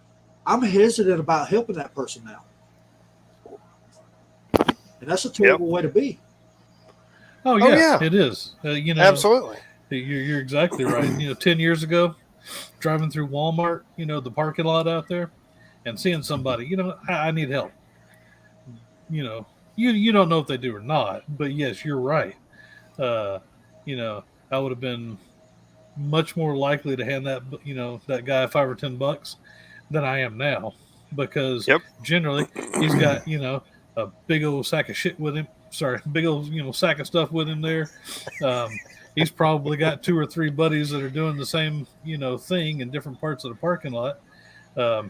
I'm hesitant about helping that person now. And that's a terrible way to be. Oh yeah, it is. Absolutely. You're exactly right. 10 years ago, driving through Walmart, the parking lot out there, and seeing somebody, I need help. You don't know if they do or not, but yes, you're right. I would have been much more likely to hand that guy $5 or $10 than I am now, because generally he's got a big old sack of shit with him. Sorry, big old sack of stuff with him there. He's probably got 2 or 3 buddies that are doing the same thing in different parts of the parking lot.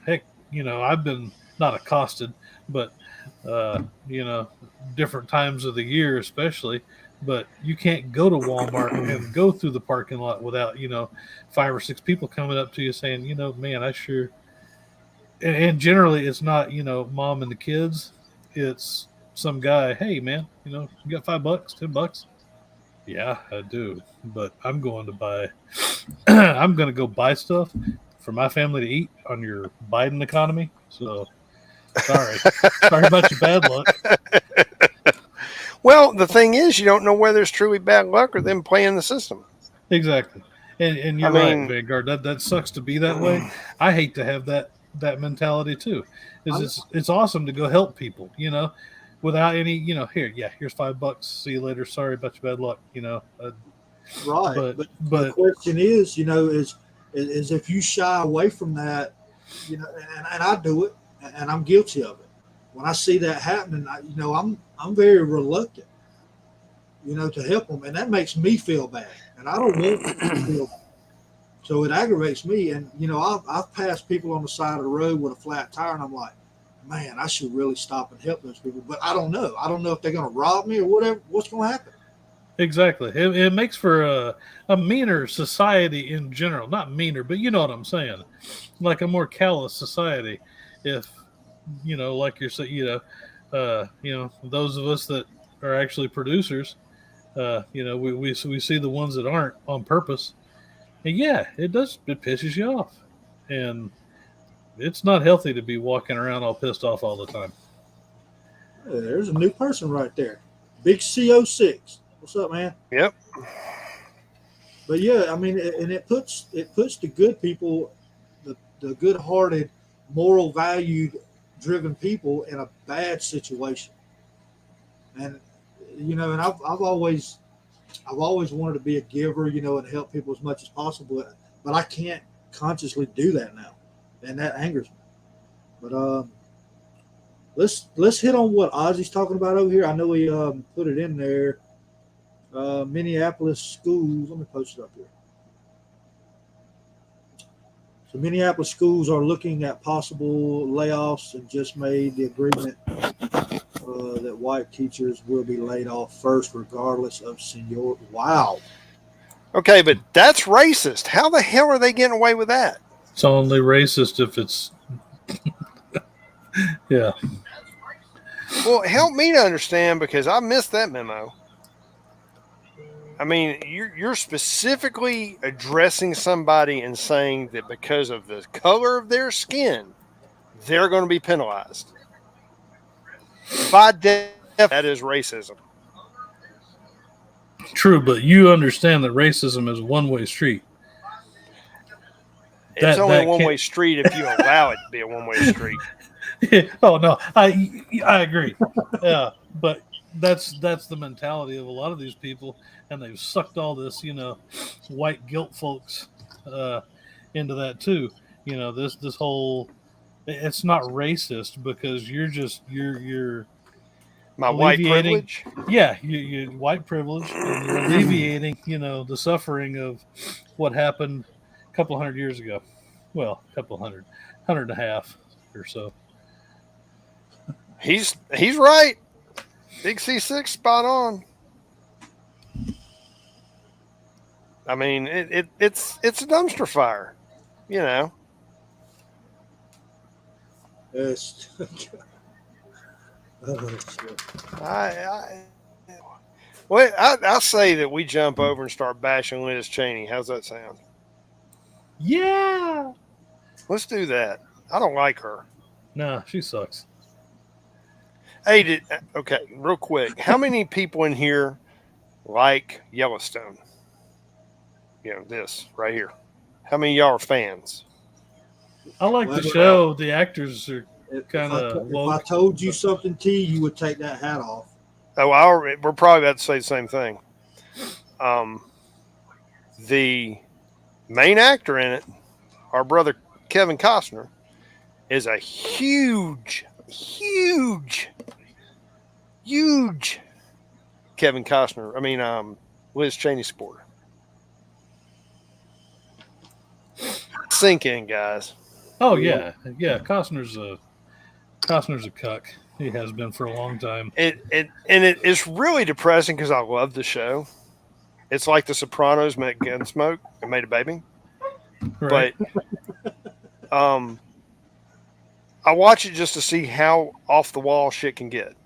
Heck, I've been not accosted, but different times of the year, especially. But you can't go to Walmart and go through the parking lot without 5 or 6 people coming up to you saying, man, I sure. And generally, it's not mom and the kids. It's some guy. Hey, man, you got $5, $10? Yeah, I do. But I'm going to buy. I'm going to go buy stuff for my family to eat on your Biden economy. So, sorry about your bad luck. Well, the thing is, you don't know whether it's truly bad luck or them playing the system. Exactly, and you're right, Vanguard. That sucks to be that way. I hate to have that mentality too. It's awesome to go help people, without any, here's $5. See you later. Sorry about your bad luck. Right, but the question is, is if you shy away from that, and I do it, and I'm guilty of it. When I see that happening, I'm very reluctant, to help them, and that makes me feel bad, and I don't want to feel bad. So it aggravates me, and I've passed people on the side of the road with a flat tire, and I'm like, man, I should really stop and help those people, but I don't know. I don't know if they're going to rob me or whatever. What's going to happen? Exactly. It makes for a meaner society in general. Not meaner, but you know what I'm saying. Like a more callous society. If like you're saying, those of us that are actually producers, we see the ones that aren't on purpose, and yeah, it pisses you off, and it's not healthy to be walking around all pissed off all the time. There's a new person right there, Big CO6. What's up, man? Yep. but yeah, I mean, and it puts the good people, the good-hearted, moral valued driven people in a bad situation. And and I've always wanted to be a giver, and help people as much as possible, but I can't consciously do that now, and that angers me. But let's hit on what Ozzy's talking about over here. I know he put it in there. Minneapolis schools. Let me post it up here. So Minneapolis schools are looking at possible layoffs and just made the agreement that white teachers will be laid off first, regardless of seniority. Wow. Okay, but that's racist. How the hell are they getting away with that? It's only racist if it's yeah. Well, help me to understand because I missed that memo. I mean, you're specifically addressing somebody and saying that because of the color of their skin, they're going to be penalized. By definition, that is racism. True, but you understand that racism is a one-way street. It's only a one-way street if you allow it to be a one-way street. Oh no, I agree. Yeah, but that's the mentality of a lot of these people, and they've sucked all this, white guilt folks into that too. This whole it's not racist because you're my white privilege. Yeah, you white privilege, and you're alleviating the suffering of what happened a couple hundred years ago. Well, a couple hundred and a half or so. He's right. Big C6 spot on. I mean, it's a dumpster fire, Yes. I say that we jump over and start bashing Liz Cheney. How's that sound? Yeah. Let's do that. I don't like her. Nah, she sucks. Hey, okay, real quick. How many people in here like Yellowstone? This right here. How many of y'all are fans? I like the show. The actors are kind of. If I told you something, T, you would take that hat off. Oh, we're probably about to say the same thing. The main actor in it, our brother Kevin Costner, is a huge Kevin Costner. I mean, Liz Cheney supporter. Sink in, guys. Oh yeah. Costner's a cuck. He has been for a long time. It's really depressing because I love the show. It's like The Sopranos met Gunsmoke and made a baby. Right. But I watch it just to see how off the wall shit can get.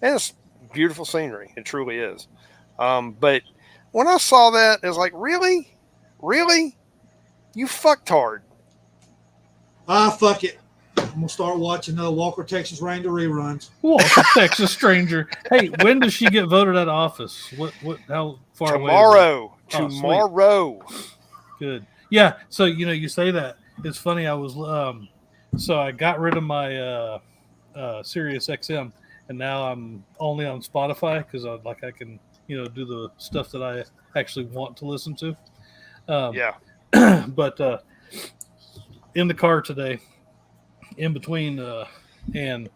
And it's beautiful scenery. It truly is. But when I saw that, it was like, really? Really? You fucktard. Fuck it. I'm going to start watching Walker, Texas Ranger reruns. Walker, Texas Stranger. Hey, when does she get voted out of office? How far Tomorrow. away? Tomorrow. Tomorrow. Good. Yeah. So, you say that. It's funny. I was, so I got rid of my Sirius XM, and now I'm only on Spotify because I can, do the stuff that I actually want to listen to. Yeah. But in the car today, in between, and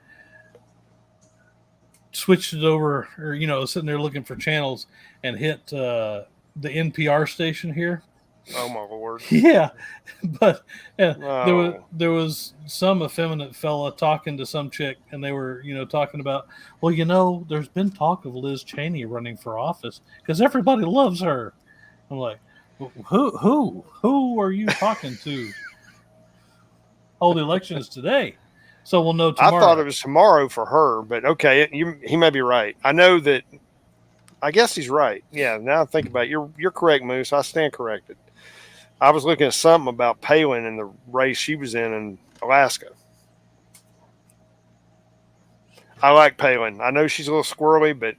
switched it over, or sitting there looking for channels, and hit the NPR station here. Oh my Lord! Yeah, but there was some effeminate fella talking to some chick, and they were talking about, well, there's been talk of Liz Cheney running for office because everybody loves her. I'm like, who are you talking to? Oh, the election is today, so we'll know tomorrow. I thought it was tomorrow for her, but okay, he may be right. I know that. I guess he's right. Yeah, now I think about it, you're correct, Moose. I stand corrected. I was looking at something about Palin and the race she was in Alaska. I like Palin. I know she's a little squirrely, but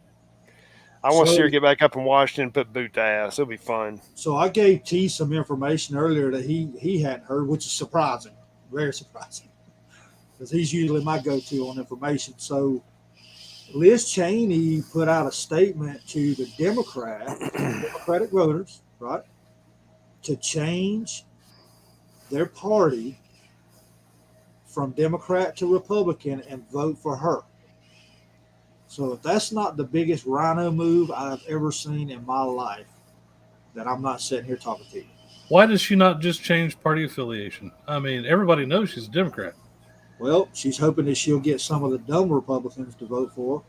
I want to see her So, get back up in Washington and put boot to ass. It'll be fun. so I gave T some information earlier that he hadn't heard, which is surprising, very surprising, because he's usually my go-to on information. So Liz Cheney put out a statement to the Democratic voters, right, to change their party from Democrat to Republican and vote for her. So if that's not the biggest rhino move I've ever seen in my life, then I'm not sitting here talking to you. Why does she not just change party affiliation? I mean, everybody knows she's a Democrat. Well, she's hoping that she'll get some of the dumb Republicans to vote for her,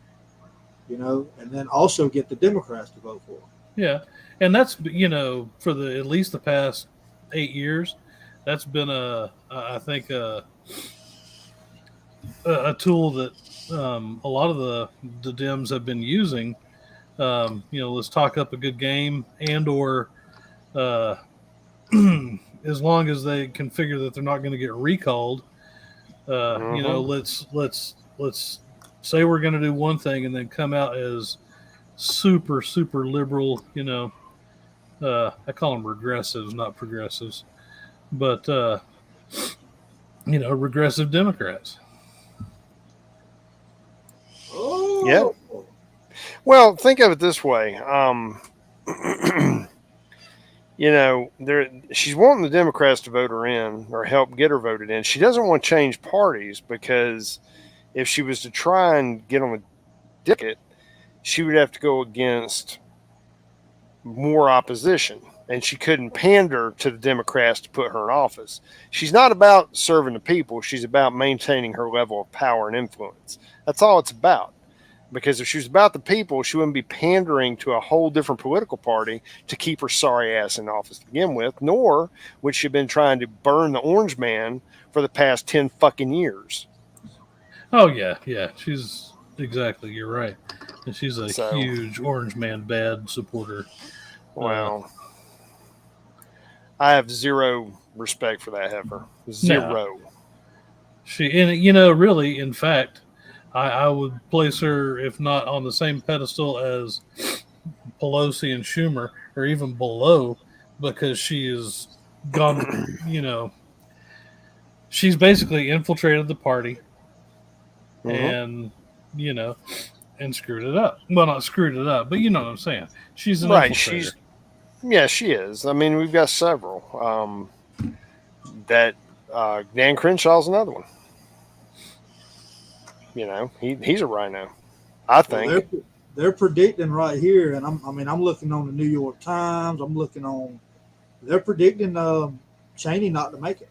you know, and then also get the Democrats to vote for her. Yeah, and that's, you know, for the at least the past 8 years, that's been I think a tool that a lot of the Dems have been using. You know, let's talk up a good game, and or as long as they can figure that they're not going to get recalled. You know, let's say we're going to do one thing and then come out as super liberal. You know, I call them regressives, not progressives, but you know, regressive Democrats. Oh, Yeah. Well, think of it this way. You know, she's wanting the Democrats to vote her in or help get her voted in. She doesn't want to change parties because if she was to try and get on the ticket, she would have to go against more opposition, and she couldn't pander to the Democrats to put her in office. She's not about serving the people. She's about maintaining her level of power and influence. That's all it's about. Because if she was about the people, she wouldn't be pandering to a whole different political party to keep her sorry ass in office to begin with, nor would she have been trying to burn the orange man for the past 10 fucking years. Oh, yeah. She's exactly, you're right. And she's a huge orange man bad supporter. Well, I have zero respect for that heifer. Zero. No. And you know, really, in fact, I would place her, if not on the same pedestal as Pelosi and Schumer, or even below, because she has gone, you know, she's basically infiltrated the party and, you know, and screwed it up. Well, not screwed it up, but you know what I'm saying. She's an infiltrator. Yeah, she is. I mean, we've got several. Dan Crenshaw's another one. You know, he's a rhino, I think. Well, they're predicting right here, and I'm looking on the New York Times. They're predicting Cheney not to make it.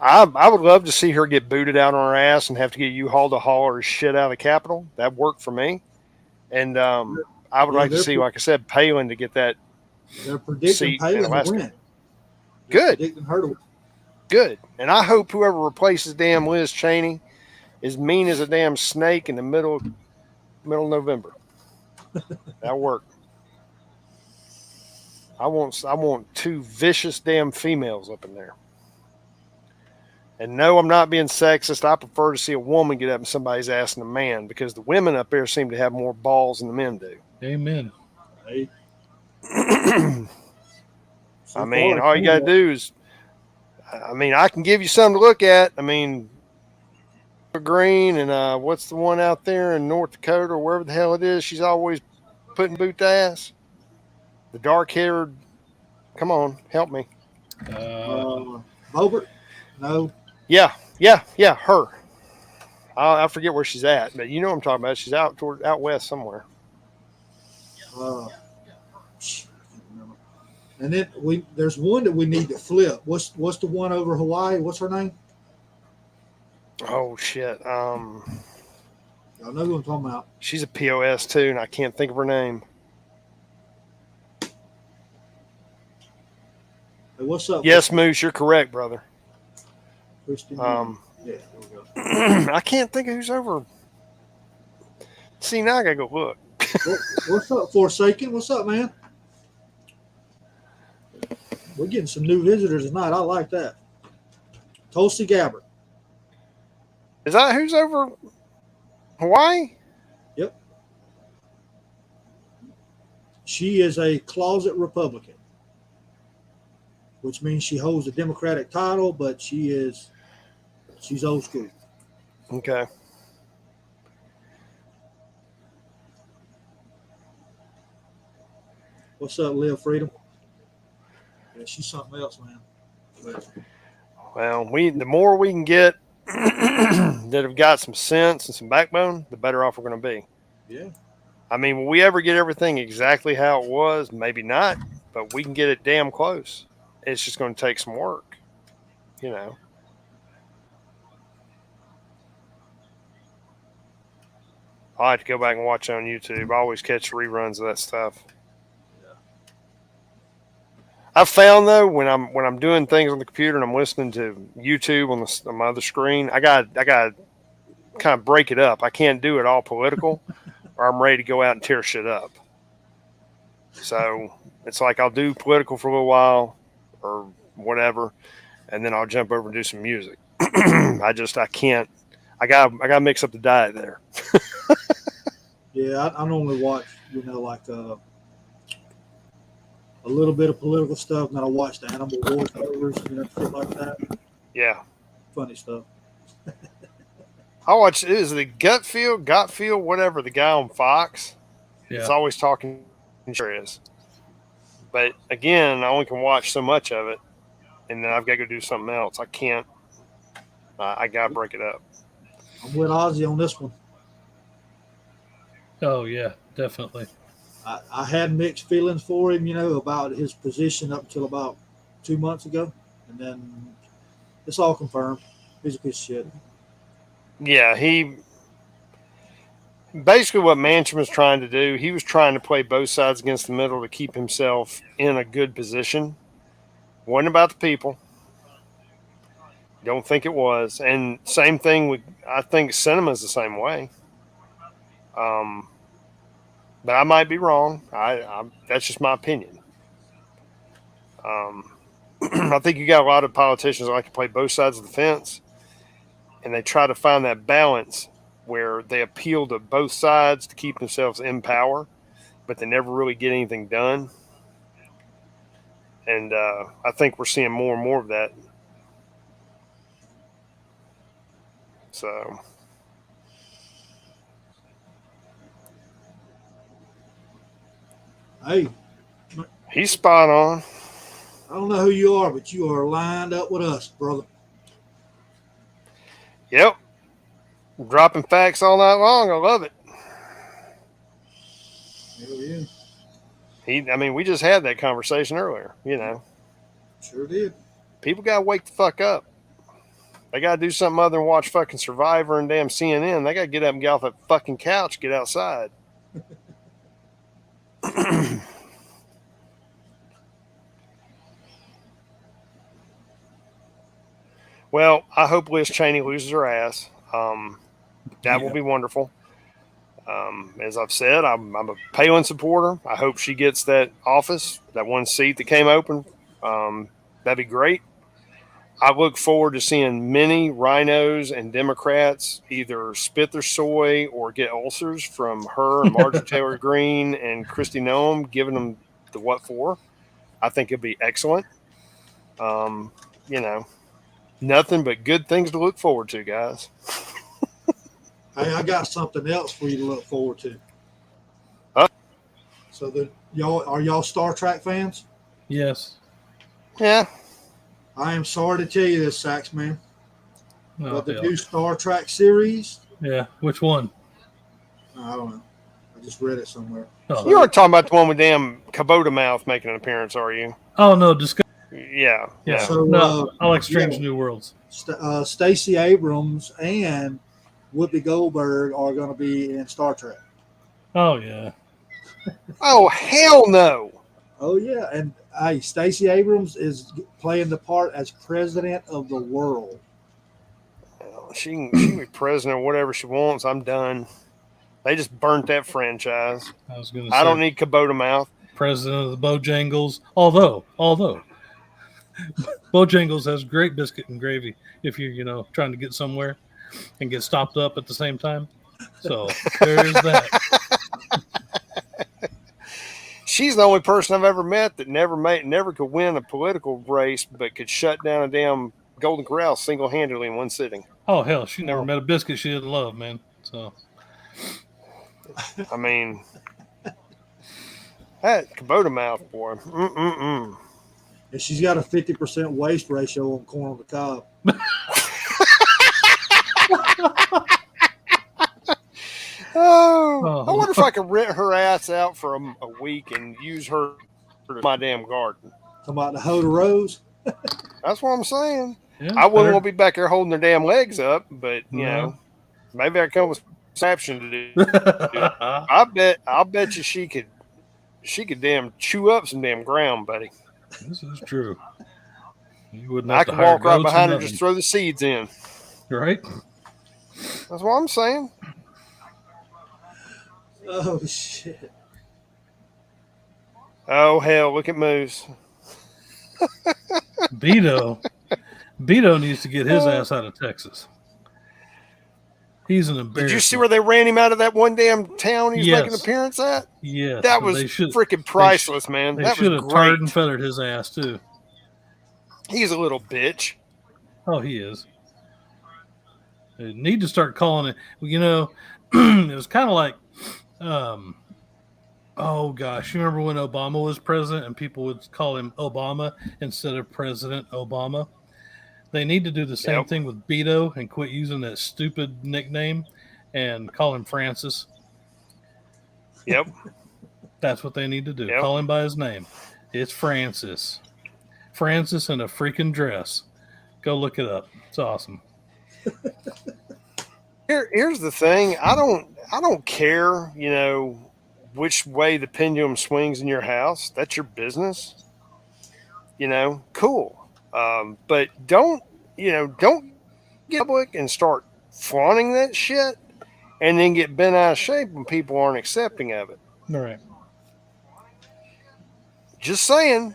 I would love to see her get booted out on her ass and have to get U-Haul to haul her shit out of the Capitol. That worked for me. And I would like to see, like I said, Palin to get that. They're predicting Palin to win. Good. Predicting her to win. Good. And I hope whoever replaces damn Liz Cheney is mean as a damn snake in the middle of November. That'll work. I want two vicious damn females up in there. And no, I'm not being sexist. I prefer to see a woman get up in somebody's ass than a man, because the women up there seem to have more balls than the men do. Amen. Hey. I mean, all you got to do is, I mean, I can give you something to look at. I mean, Green and what's the one out there in North Dakota or wherever the hell it is? She's always putting boot to ass. The dark-haired. Come on, help me. Bobert? No. Yeah, her. I forget where she's at, but you know what I'm talking about. She's out west somewhere. And then there's one that we need to flip. What's the one over Hawaii? What's her name? Oh shit. I know who I'm talking about. She's a POS too, and I can't think of her name. Hey, what's up? Yes, Moose, you're correct, brother. Christian. Yeah, there we go. I can't think of who's over. See, now I gotta go look. What's up, Forsaken? What's up, man? We're getting some new visitors tonight. I like that. Tulsi Gabbard. Is that who's over Hawaii? Yep. She is a closet Republican, which means she holds a Democratic title, but she's old school. Okay. What's up, Liv Freedom? Yeah, she's something else, man. But, Well, the more we can get that have got some sense and some backbone, the better off we're going to be. yeah. I mean, will we ever get everything exactly how it was? Maybe not, but we can get it damn close. It's just going to take some work, you know. I have to go back and watch on YouTube. I always catch reruns of that stuff. I found though when I'm doing things on the computer and I'm listening to YouTube on my other screen, I got kind of break it up. I can't do it all political, or I'm ready to go out and tear shit up. So it's like I'll do political for a little while or whatever, and then I'll jump over and do some music. I can't. I got to mix up the diet there. Yeah, I normally watch, like a little bit of political stuff, and then I watch the animal voiceovers, shit like that. Yeah. Funny stuff. I watch, is it Gutfield, whatever, the guy on Fox. Yeah. It's always talking serious. But again, I only can watch so much of it, and then I've got to go do something else. I can't. I got to break it up. I'm with Ozzy on this one. Oh, yeah, definitely. I had mixed feelings for him, about his position up until about 2 months ago. And then it's all confirmed. He's a piece of shit. Yeah, basically what Manchin was trying to do, he was trying to play both sides against the middle to keep himself in a good position. Wasn't about the people. Don't think it was. And same thing with, I think Sinema's the same way. But I might be wrong. That's just my opinion. I think you got a lot of politicians that like to play both sides of the fence, and they try to find that balance where they appeal to both sides to keep themselves in power, but they never really get anything done. And I think we're seeing more and more of that. So... Hey, he's spot on. I don't know who you are, but you are lined up with us, brother. Yep. Dropping facts all night long. I love it. Hell yeah. We just had that conversation earlier, Sure did. People got to wake the fuck up. They got to do something other than watch fucking Survivor and damn CNN. They got to get up and get off that fucking couch, get outside. Well, I hope Liz Cheney loses her ass. That will be wonderful. As I've said, I'm a Palin supporter. I hope she gets that office, that one seat that came open. That'd be great. I look forward to seeing many rhinos and Democrats either spit their soy or get ulcers from her and Marjorie Taylor Greene and Kristi Noem giving them the what for. I think it'd be excellent. Nothing but good things to look forward to, guys. Hey, I got something else for you to look forward to. So are y'all Star Trek fans? Yes. Yeah. I am sorry to tell you this, Sax man. Oh, but the hell. new Star Trek series, Yeah. Which one? I don't know. I just read it somewhere. Oh, You aren't talking about the one with damn Kubota mouth making an appearance, are you? oh no. Discuss. Yeah. Yeah. So, No, I like Strange New Worlds. Stacey Abrams and Whoopi Goldberg are going to be in Star Trek. Oh yeah. Oh, hell no. Oh yeah, and hey, Stacey Abrams is playing the part as president of the world. She can be president or whatever she wants. I'm done. They just burnt that franchise. I was going to say. I don't need Kubota mouth. President of the Bojangles. Although Bojangles has great biscuit and gravy if you're trying to get somewhere and get stopped up at the same time. So there's that. she's the only person I've ever met that never could win a political race, but could shut down a damn Golden Corral single-handedly in one sitting. Oh hell, she never met a biscuit she didn't love, man. So, I mean, that Kubota mouth, boy. Mm-mm-mm. And she's got a 50% waste ratio on corn on the cob. I wonder if I could rent her ass out for a week and use her for my damn garden. Come out the hoe to rose. That's what I'm saying. yeah, I wouldn't want to be back there holding their damn legs up, but you No. know, maybe I come with some option to do. I'll bet you she could damn chew up some damn ground, buddy. This is true. You wouldn't I have to can hire walk right goats or behind her and nothing. just throw the seeds in. Right? That's what I'm saying. Oh shit! Oh hell, look at Moose. Beto needs to get his ass out of Texas. He's an embarrassment. Did you see where they ran him out of that one damn town he was making an appearance at? Yes. That was freaking priceless, man. They That should was have great. tarred and feathered his ass too. He's a little bitch. Oh, he is. They need to start calling it. You know, it was kind of like, oh gosh, you remember when Obama was president and people would call him Obama instead of President Obama? They need to do the same thing with Beto and quit using that stupid nickname and call him Francis. Yep. That's what they need to do. Yep. Call him by his name. It's Francis. Francis in a freaking dress. Go look it up. It's awesome. Here's the thing. I don't care, you know, which way the pendulum swings in your house. That's your business. You know, cool. But don't get public and start flaunting that shit and then get bent out of shape when people aren't accepting of it. All right. Just saying,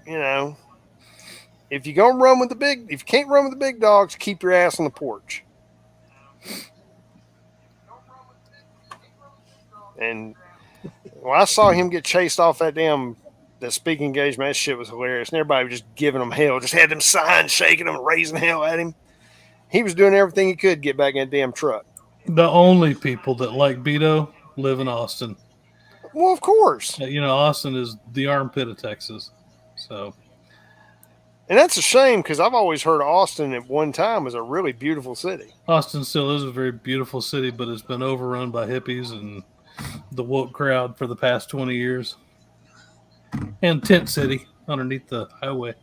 you know, if you can't run with the big dogs, keep your ass on the porch. And when I saw him get chased off that speaking engagement, that shit was hilarious. And everybody was just giving him hell, just had them signs shaking them, raising hell at him. He was doing everything he could to get back in that damn truck. The only people that like Beto live in Austin. Well, of course. You know, Austin is the armpit of Texas. So, and that's a shame because I've always heard Austin at one time was a really beautiful city. Austin still is a very beautiful city, but it's been overrun by hippies and the woke crowd for the past 20 years. And Tent City underneath the highway.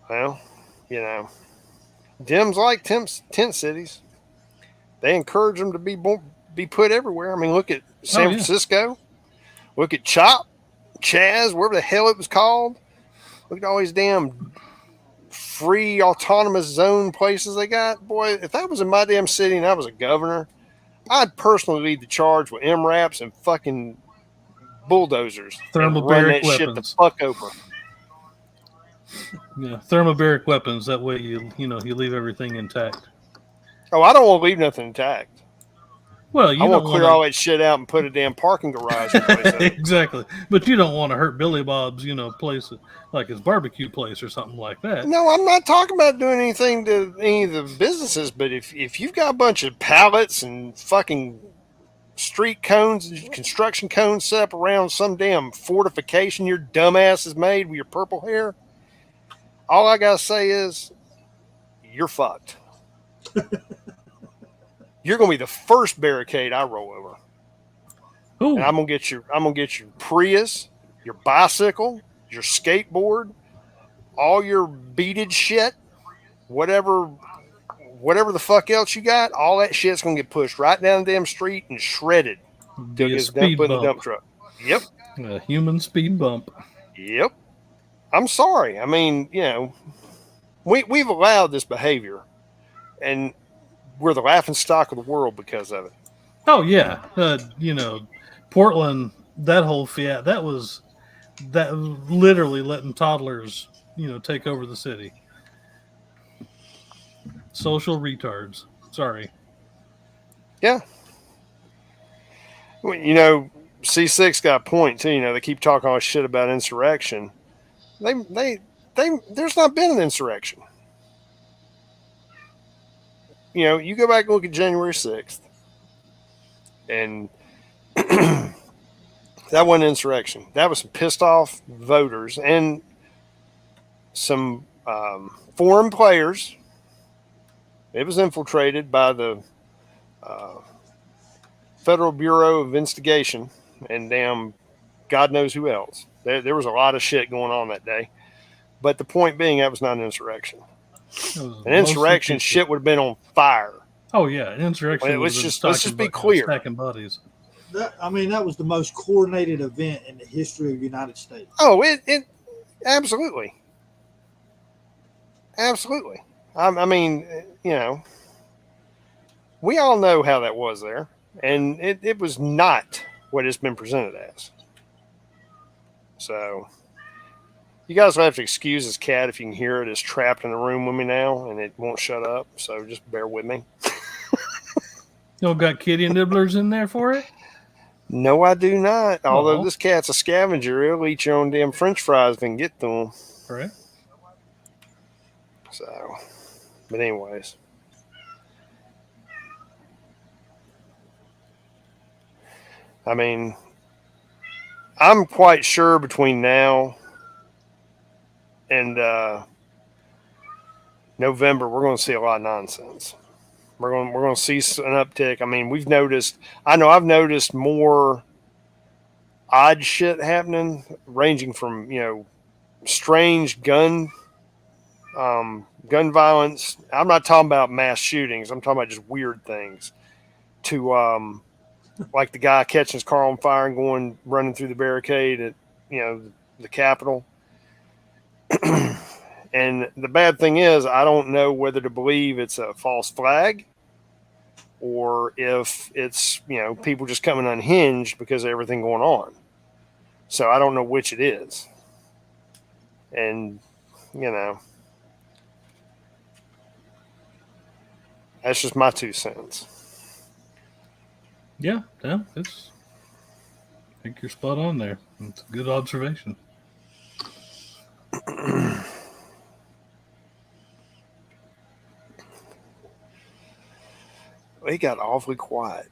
Well, you know, Dems like tent cities. They encourage them to be put everywhere. I mean, look at San Francisco. Look at Chaz, wherever the hell it was called. Look at all these damn free autonomous zone places they got. Boy, if that was in my damn city and I was a governor, I'd personally lead the charge with MRAPs and fucking bulldozers. Thermobaric weapons. Shit the fuck over. Yeah, thermobaric weapons. That way you leave everything intact. Oh, I don't want to leave nothing intact. Well, I want to clear all that shit out and put a damn parking garage in place. Exactly. But you don't want to hurt Billy Bob's, place like his barbecue place or something like that. No, I'm not talking about doing anything to any of the businesses, but if you've got a bunch of pallets and fucking street cones and construction cones set up around some damn fortification your dumbass has made with your purple hair, all I gotta say is you're fucked. You're gonna be the first barricade I roll over. Ooh. And I'm gonna get your Prius, your bicycle, your skateboard, all your beaded shit, whatever the fuck else you got, all that shit's gonna get pushed right down the damn street and shredded. Be a speed put in bump. the dump truck. Yep. A human speed bump. Yep. I'm sorry. I mean, we've allowed this behavior, and we're the laughing stock of the world because of it. Oh yeah, Portland, that whole fiat, that literally letting toddlers, take over the city. Social retards. Sorry. Yeah. You know, C6 got a point too. You know, they keep talking all shit about insurrection. There's not been an insurrection. You know, you go back and look at January 6th, and that wasn't insurrection. That was some pissed off voters and some foreign players. It was infiltrated by the Federal Bureau of Investigation and damn God knows who else. There was a lot of shit going on that day. But the point being, that was not an insurrection. An insurrection shit would have been on fire. Oh yeah, an insurrection. Let's just be clear. Stacking bodies. That was the most coordinated event in the history of the United States. Oh, it absolutely. Absolutely. I mean, you know, we all know how that was there, and it was not what it's been presented as. So, you guys will have to excuse this cat if you can hear it. It's trapped in the room with me now, and it won't shut up. So just bear with me. You don't got kitty nibblers in there for it? No, I do not. Although this cat's a scavenger, he'll eat your own damn French fries if you can get to him. Right. So, but anyways. I mean, I'm quite sure between now and November, we're going to see a lot of nonsense. We're going to see an uptick. I mean, I've noticed more odd shit happening, ranging from, you know, strange gun violence. I'm not talking about mass shootings. I'm talking about just weird things. To like the guy catching his car on fire and running through the barricade at, you know, the Capitol. And the bad thing is, I don't know whether to believe it's a false flag or if it's, you know, people just coming unhinged because of everything going on. So I don't know which it is. And, you know, that's just my 2 cents. Yeah, I think you're spot on there. It's a good observation. They got awfully quiet.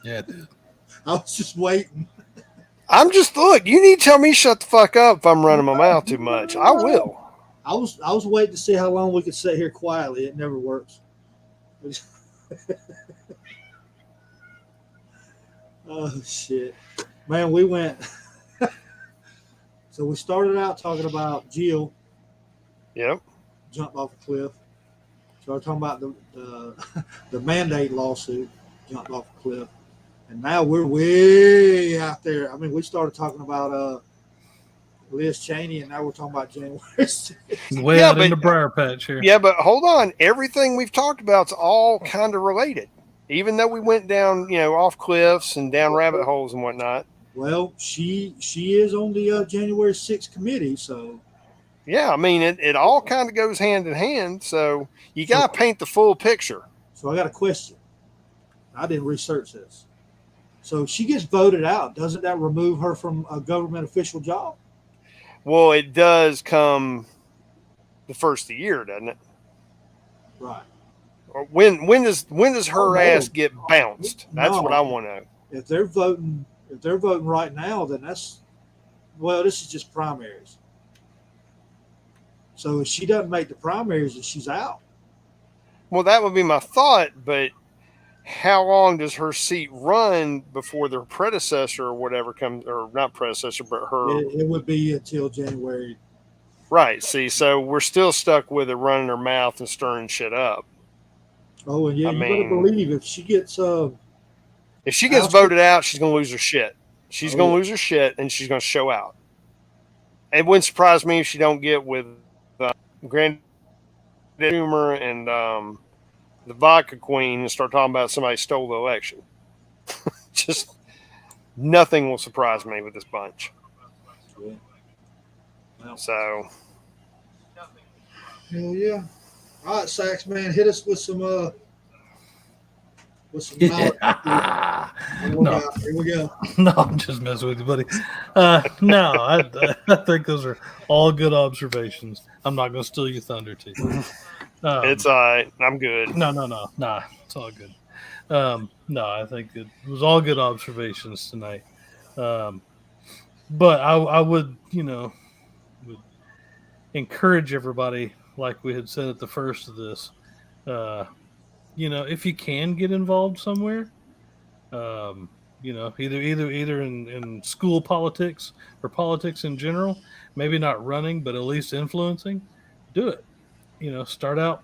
Yeah, it did. I was just waiting. Look, you need to tell me shut the fuck up if I'm running my mouth too much. I will. I was waiting to see how long we could sit here quietly. It never works. Oh shit, man! We went. So we started out talking about Jill. Yep. Jumped off a cliff. Started talking about the mandate lawsuit. Jumped off a cliff, and now we're way out there. I mean, we started talking about Liz Cheney, and now we're talking about January 6th. Way out in the briar patch here. Yeah, but hold on. Everything we've talked about is all kind of related. Even though we went down, you know, off cliffs and down rabbit holes and whatnot. Well, she is on the January 6th committee, so. Yeah, I mean, it all kind of goes hand in hand. So you got to paint the full picture. So I got a question. I didn't research this. So if she gets voted out, doesn't that remove her from a government official job? Well, it does come the first of the year, doesn't it? Right. When does her ass get bounced? That's what I want to know. If they're voting right now, then this is just primaries. So if she doesn't make the primaries, then she's out. Well, that would be my thought, but how long does her seat run before their predecessor or whatever comes, or not predecessor, but her? It would be until January. Right. See, so we're still stuck with her running her mouth and stirring shit up. Oh, and yeah, you better believe if she gets voted out, she's going to lose her shit. She's going to lose her shit, and she's going to show out. It wouldn't surprise me if she don't get with Grand Schumer and the Vodka Queen and start talking about somebody stole the election. Just nothing will surprise me with this bunch. Yeah. Well, so, hell yeah. All right, Sax man, hit us with some knowledge. No. Here we go. No, I'm just messing with you, buddy. No, I think those are all good observations. I'm not going to steal your thunder, T. It's all right. I'm good. No. Nah, it's all good. No, I think it was all good observations tonight. But I would, would encourage everybody, like we had said at the first of this, if you can get involved somewhere, either in school politics or politics in general, maybe not running, but at least influencing, do it. Start out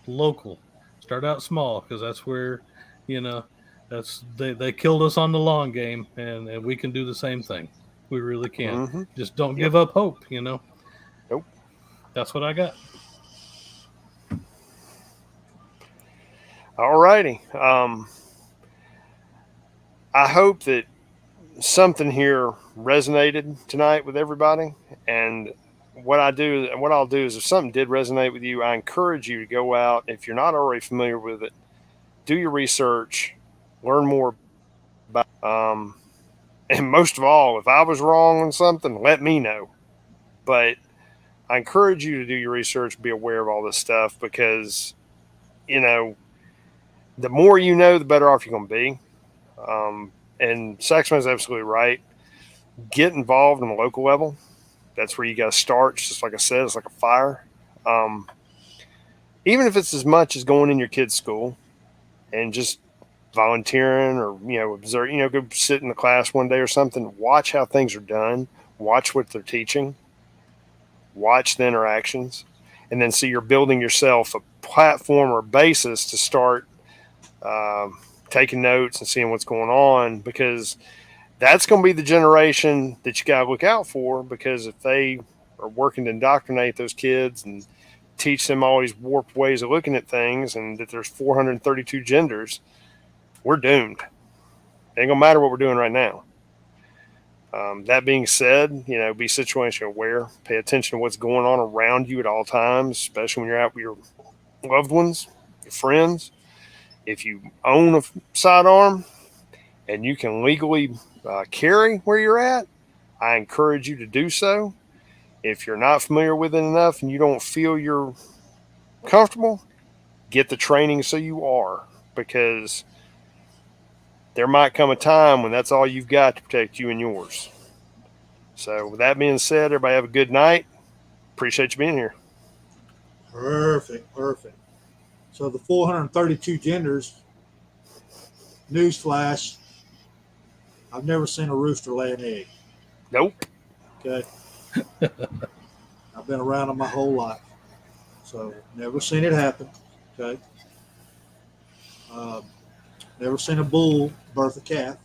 local, start out small, because that's where, they killed us on the long game, and we can do the same thing. We really can. Mm-hmm. Just don't give up hope. Nope. That's what I got. All righty. I hope that something here resonated tonight with everybody. And what I'll do is, if something did resonate with you, I encourage you to go out. If you're not already familiar with it, do your research, learn more about. And most of all, if I was wrong on something, let me know. But I encourage you to do your research, be aware of all this stuff, because, the more you know, the better off you're going to be. And Saxman is absolutely right. Get involved on the local level. That's where you got to start. Just like I said, it's like a fire. Even if it's as much as going in your kid's school and just volunteering, or, observe, go sit in the class one day or something, watch how things are done, watch what they're teaching, watch the interactions, and then see you're building yourself a platform or basis to start taking notes and seeing what's going on, because that's going to be the generation that you got to look out for. Because if they are working to indoctrinate those kids and teach them all these warped ways of looking at things, and that there's 432 genders, we're doomed. It ain't going to matter what we're doing right now. That being said, be situationally aware, pay attention to what's going on around you at all times, especially when you're out with your loved ones, your friends. If you own a sidearm and you can legally carry where you're at, I encourage you to do so. If you're not familiar with it enough and you don't feel you're comfortable, get the training so you are, because there might come a time when that's all you've got to protect you and yours. So with that being said, everybody have a good night. Appreciate you being here. Perfect. So the 432 genders, newsflash, I've never seen a rooster lay an egg. Nope. Okay. I've been around them my whole life. So never seen it happen. Okay. Never seen a bull birth a calf.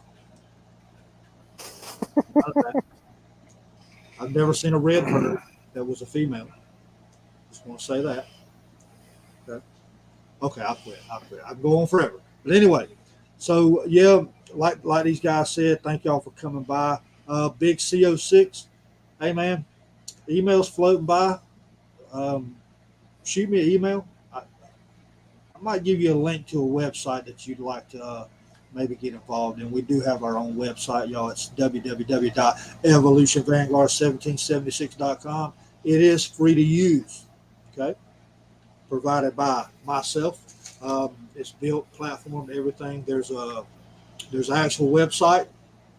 I've never seen a red bird that was a female. Just want to say that. Okay, I'll quit. I can go on forever. But anyway, so yeah, like these guys said, thank y'all for coming by. Big CO6, hey man, emails floating by. Shoot me an email. I might give you a link to a website that you'd like to maybe get involved in. We do have our own website, y'all. It's www.evolutionvanguard1776.com. It is free to use. Okay. Provided by myself. It's built, platformed, everything. There's an actual website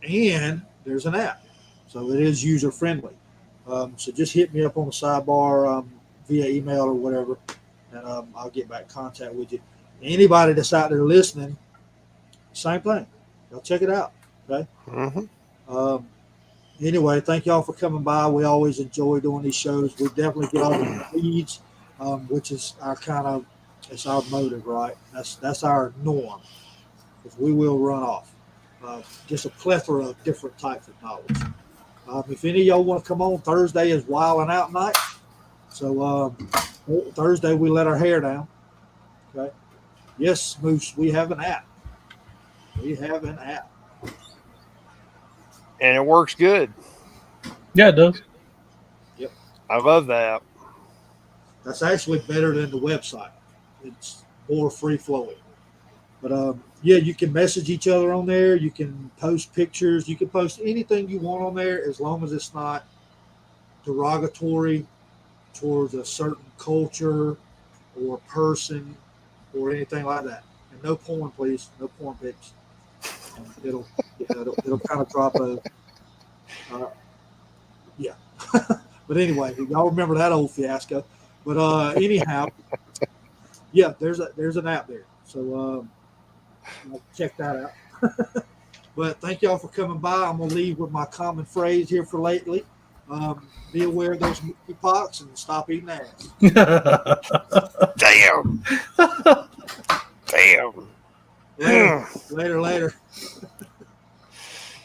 and there's an app, so it is user friendly. So just hit me up on the sidebar via email or whatever, and I'll get back in contact with you. Anybody that's out there listening, same thing. Y'all check it out. Okay. Mm-hmm. Anyway, thank y'all for coming by. We always enjoy doing these shows. We definitely get all the leads. Which is it's our motive, right? That's our norm, because we will run off. Just a plethora of different types of knowledge. If any of y'all want to come on, Thursday is Wild and Out night. So Thursday we let our hair down. Okay. Yes, Moose, we have an app. And it works good. Yeah, it does. Yep. I love the app. That's actually better than the website. It's more free flowing. But yeah, you can message each other on there. You can post pictures. You can post anything you want on there as long as it's not derogatory towards a certain culture or person or anything like that. And no porn, please. No porn pics. It'll kind of drop a. Yeah. But anyway, y'all remember that old fiasco. But anyhow, yeah, there's an app there. So check that out. But thank y'all for coming by. I'm gonna leave with my common phrase here for lately. Be aware of those monkeypox and stop eating ass. Damn. Damn. Later.